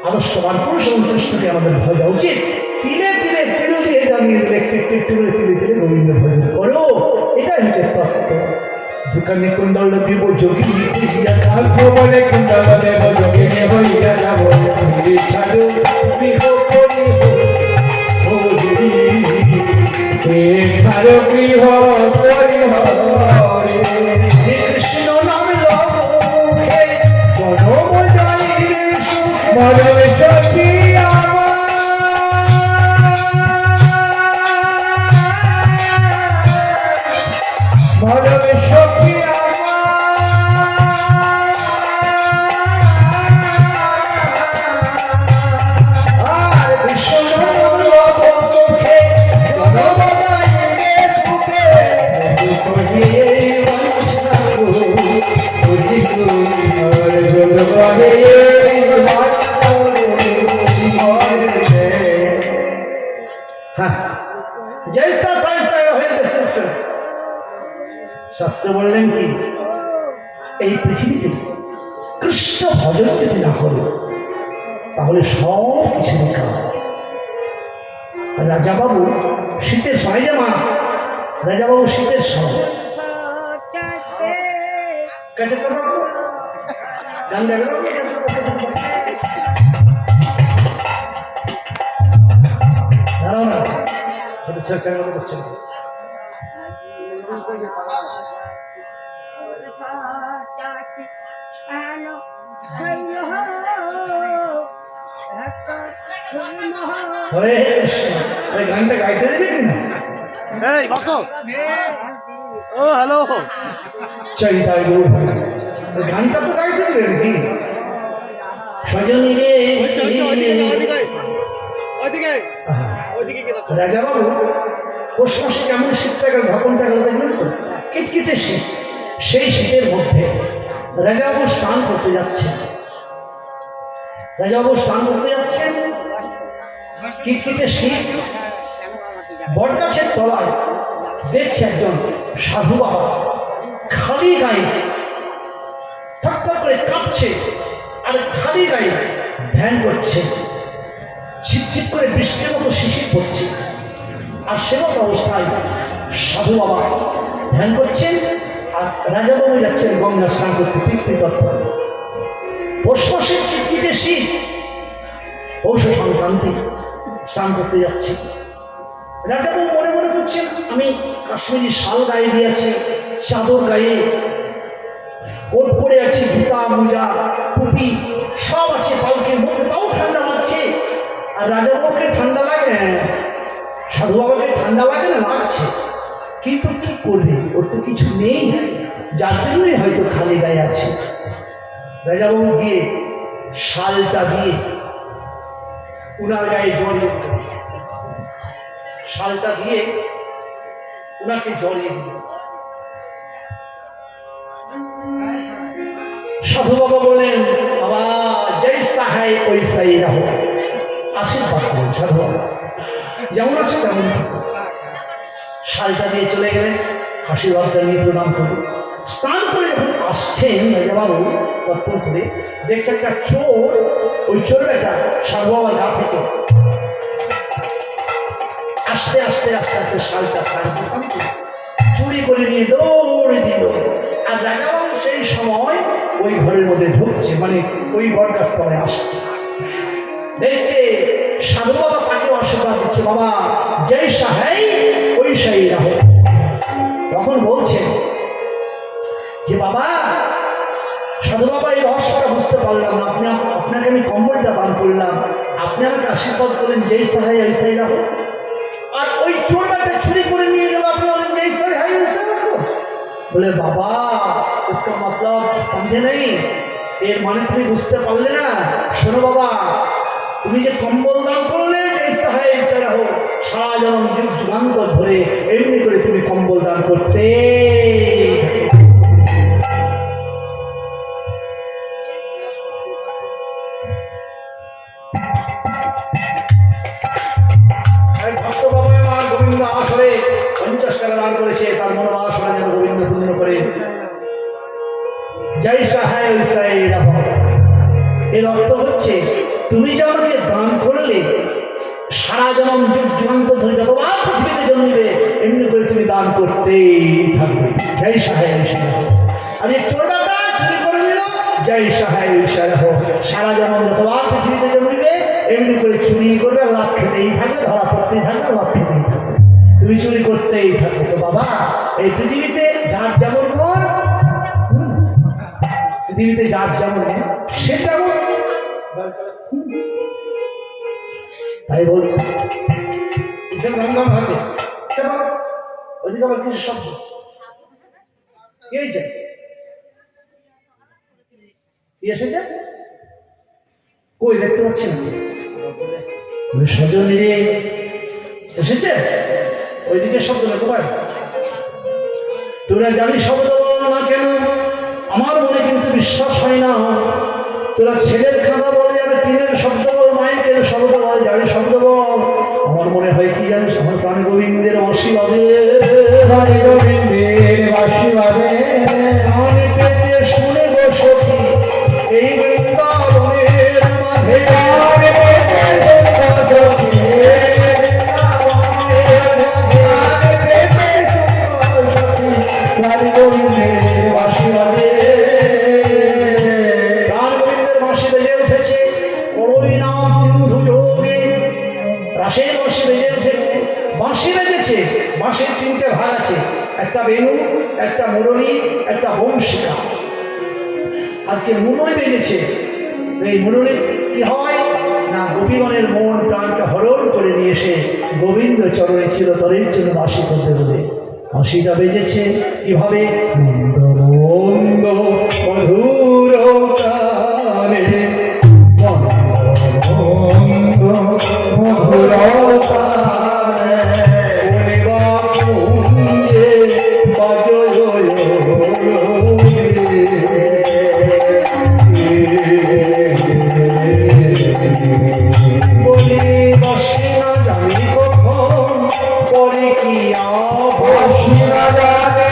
আদর্শবান পুরুষ এবং কৃষ্ণকে আমাদের ভজা উচিত। তিলে তিলে তিল দিয়ে জানিয়ে দিলে একটু একটু একটু করে তিলে তিলে গোবিন্দ ভজন করো, এটাই হচ্ছে তত্ত্ব। দোকানে কুণ্ডল দিব যোগী বলে কুণ্ডল দেব যোগিনী হইয়া যাব ছাড়ো গৃহ করি ও যোগী ছাড়ো গৃহ করি হরে কৃষ্ণ নাম লক্ষ্যে জনম যাইবে সুখে। মরমে সখী মরমে সখী আর কৃষ্ণ নাম লক্ষ্যে জনম যাইবে সুখে। কহিয়ে বাঞ্ছা গো, কহিগো শাস্ত্র বললেন কি, এই পৃথিবীতে কৃষ্ণ ভজন যদি না করো তাহলে সব কিছু বেকার। রাজাবাবু শীতের সময় যে মা, রাজাবাবু শীতের সময় গান গাইবে দাঁড়াও না, ছোট ছেলে করছে না। হরে কৃষ্ণ। আরে গানটা গাইতে দেবে কিনা? এই বসো। ও হ্যালো। চাইতাই গো, গানটা তো গাইতে দেবে নাকি? সজনী রে রাজা বাবু পৌষ মাসে কেমন শীতটা গেল, ধাপনটা গেল দেখলেন তো, কিটকিটে শীত। সেই শীতের মধ্যে রাজাবাবু স্নান করতে যাচ্ছেন। রাজাবাবু স্নান করতে যাচ্ছেন, কিটকিটে শীত। বট গাছের তলায় দেখছে একজন সাধু বাবা খালি গায়ে থরথর করে কাঁপছে, আর খালি গায়ে ধ্যান করছে। ছিপছিপ করে বৃষ্টির মতো শিশির পড়ছে, আর সেমত অবস্থায় সাধু বাবা ধ্যান করছেন, আর রাজাবাবু যাচ্ছেন গঙ্গা স্নান করতে পিতৃতত্ত্ব। পৌষ মাসের কিটকিটে শীত, পৌষ সংক্রান্তি, স্নান করতে যাচ্ছি। রাজাবাবু মনে মনে করছেন আমি কাশ্মীরি শাল গায়ে দিয়েছি, চাদর গায়ে, কোট পরে আছি, জুতা মোজা টুপি সব আছে পালকের মধ্যে, তাও ঠান্ডা লাগছে। আর রাজাবাবুকে ঠান্ডা লাগে, সাধু বাবাকে ঠান্ডা লাগে না, লাগছে। কিন্তু কি করবে, ওর তো কিছু নেই, যার জন্যই হয়তো খালি গায়ে আছে। রাজাবাবু গিয়ে শালটা দিয়ে উনার গায়ে জড়িয়ে, শালটা দিয়ে উনাকে জড়িয়ে দিল। সাধু বাবা বললেন, বাবা জৈসা হ্যায় ওইসাই রাহো, আশীর্বাদ করুন সাধু বাবা, যেমন আছে তেমন থাকো। শালটা দিয়ে চলে গেলেন, আশীর্বাদটা নিয়ে প্রণাম করুন। স্নান করে যখন আসছেন রাজাবাবু তর্পণ করে, দেখছে একটা চোর, ওই চোর একটা সাধু বাবার গা থেকে আস্তে আস্তে আস্তে আস্তে শালটা চুরি করে নিয়ে দৌড়ে দিল। আর রাজাবাবু সেই সময় ওই ঘরের মধ্যে ঢুকছে, মানে ওই বটগাছ তলায় আসছে, দেখছে সাধু বাবা তাকে আশীর্বাদ দিচ্ছে, বাবা জৈসা হ্যায় ওইসাই রাহো। তখন বলছে যে বাবা সাধু বাবা এই রহস্যটা বুঝতে পারলাম না, আপনাকে আমি কম্বলটা দান করলাম, আপনি আমাকে আশীর্বাদ করলেন জৈসা হ্যায় ওইসাই রাহো, আর ওই চোরটাকে চুরি করে নিয়ে গেল, আপনি বলেন জৈসা হ্যায় ওইসাই রাহো। বলে বাবা इसका मतलब समझे नहीं, এর মানে তুমি বুঝতে পারলে না। শোনো বাবা, তুমি যে কম্বল দান করলে জৈসা হ্যায় ওইসা রাহো, সারা জনম যুগ যুগান্তর ধরে এমনি করে তুমি কম্বল দান করতে। ভক্ত বাবা আমার গোবিন্দ আসরে 50 টাকা দান করেছে, তার মনোবাসনা যেন গোবিন্দ পূর্ণ করে। জৈসা হ্যায় ওইসাই রাহো, এর অর্থ হচ্ছে তুমি যে আমাকে দান করলে, সারা জনম যুগ যুগান্ত ধরে যতবার পৃথিবীতে জন্মিবে এমনি করে তুমি দান করতেই থাকবে। জৈসা হ্যায় ওইসা রাহো। আর এই চোরটা চুরি করে নিল, জৈসা হ্যায় ওইসা রাহো, সারা জনম যতবার পৃথিবীতে জন্মিবে এমনি করে চুরি করবে, লাভ খেতেই থাকবে, ধরা পড়তেই থাকবে, লাভ খেতেই থাকবে, তুমি চুরি করতেই থাকবে। তো বাবা এই পৃথিবীতে যার যেমন মন, পৃথিবীতে যার যেমন সে তেমন, তাই বলছে আছে। ওইদিকে আবার কিছু শব্দ কি হয়েছে, কি এসেছে, কই দেখতে পাচ্ছি না। সজনী রে এসেছে, ওইদিকে শব্দ না তোমার, তোরা জানি শব্দ বল না কেন, আমার মনে কিন্তু বিশ্বাস হয় না। তোরা ছেলের খানা বলে যাবে, টিনের শব্দ বল, মাইকের শব্দ বল, জানি শব্দ বল, আমার মনে হয় কি জানিস, আমার প্রাণ গোবিন্দের আশীর্বাদে, গোবিন্দের আশীর্বাদে আমি পেতে শুনে গো সখী এই বৃন্দাবনের মাঝে, রাশের বসে বেজে উঠেছে। একটা বেনু, একটা মুরলী, একটা বংশিকা। আজকে মুরলী বেজেছে। এই মুরলী কি হয় না, গোপীগণের মন প্রাণকে হরণ করে নিয়ে এসে গোবিন্দ চরণে চিরতরের জন্য দাসী করতে বলে হাসিটা বেজেছে কিভাবে, মন্দ মধুর প্রাণে মন্দ মধুর প্রাণে কুঞ্জে বাজয় বলি বসে না জানি কখন পরে কি আভাসী না জানে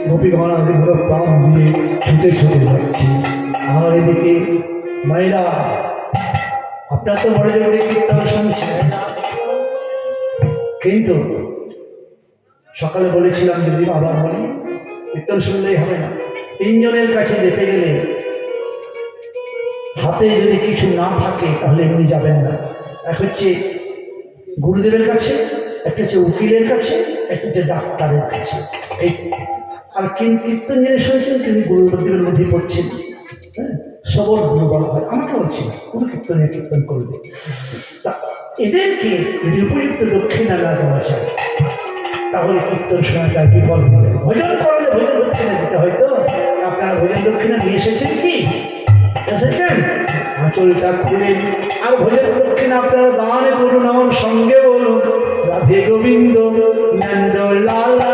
গোপীগণ আদিগুলো প্রাণ দিয়ে ছুটে ছুটে যাচ্ছে। আর এদিকে মায়েরা, আপনার তো বড় জোরে কীর্তন শুনছেন, কিন্তু সকালে বলেছিলাম যদি আবার বলি, কীর্তন শুনলেই হবে না। তিনজনের কাছে যেতে গেলে হাতে যদি কিছু না থাকে তাহলে এমনি যাবেন না। এক হচ্ছে গুরুদেবের কাছে, একটা হচ্ছে উকিলের কাছে, একটা হচ্ছে ডাক্তারের কাছে। এই আর কীর্তন যিনি শুনছেন তিনি গুরুদেবের মধ্যে পড়ছেন। হ্যাঁ, সবর গুরু বলা হয়। আমাকে বলছি না, কোনো কীর্তনে কীর্তন করবে, তা এদেরকে যদি উপযুক্ত দক্ষিণা না দেওয়া যায় তাহলে কীর্তন শোনাটা বিফল হবে। ভোজন করলে ভোজন দক্ষিণা দিতে হয়তো। আপনারা ভোজন দক্ষিণা নিয়ে এসেছেন কি? এসেছেন? আঁচলটা খুলে আর ভোজন দক্ষিণা আপনারা দান করুন। আমার সঙ্গে বলুন, রাধে গোবিন্দ নন্দ লালা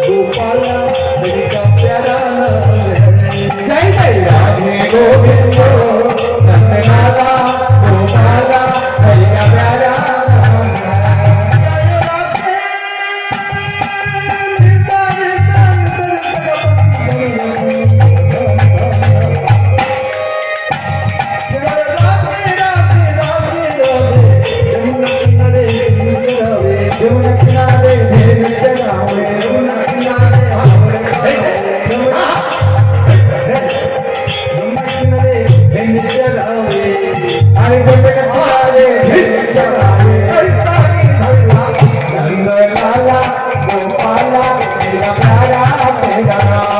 গোপালা হরিকা প্যারা, জয় জয় রাধে গোবিন্দ নন্দ লালা গোপালা হরিকা প্যারা। Gopaala, Gopaala, Gopaala,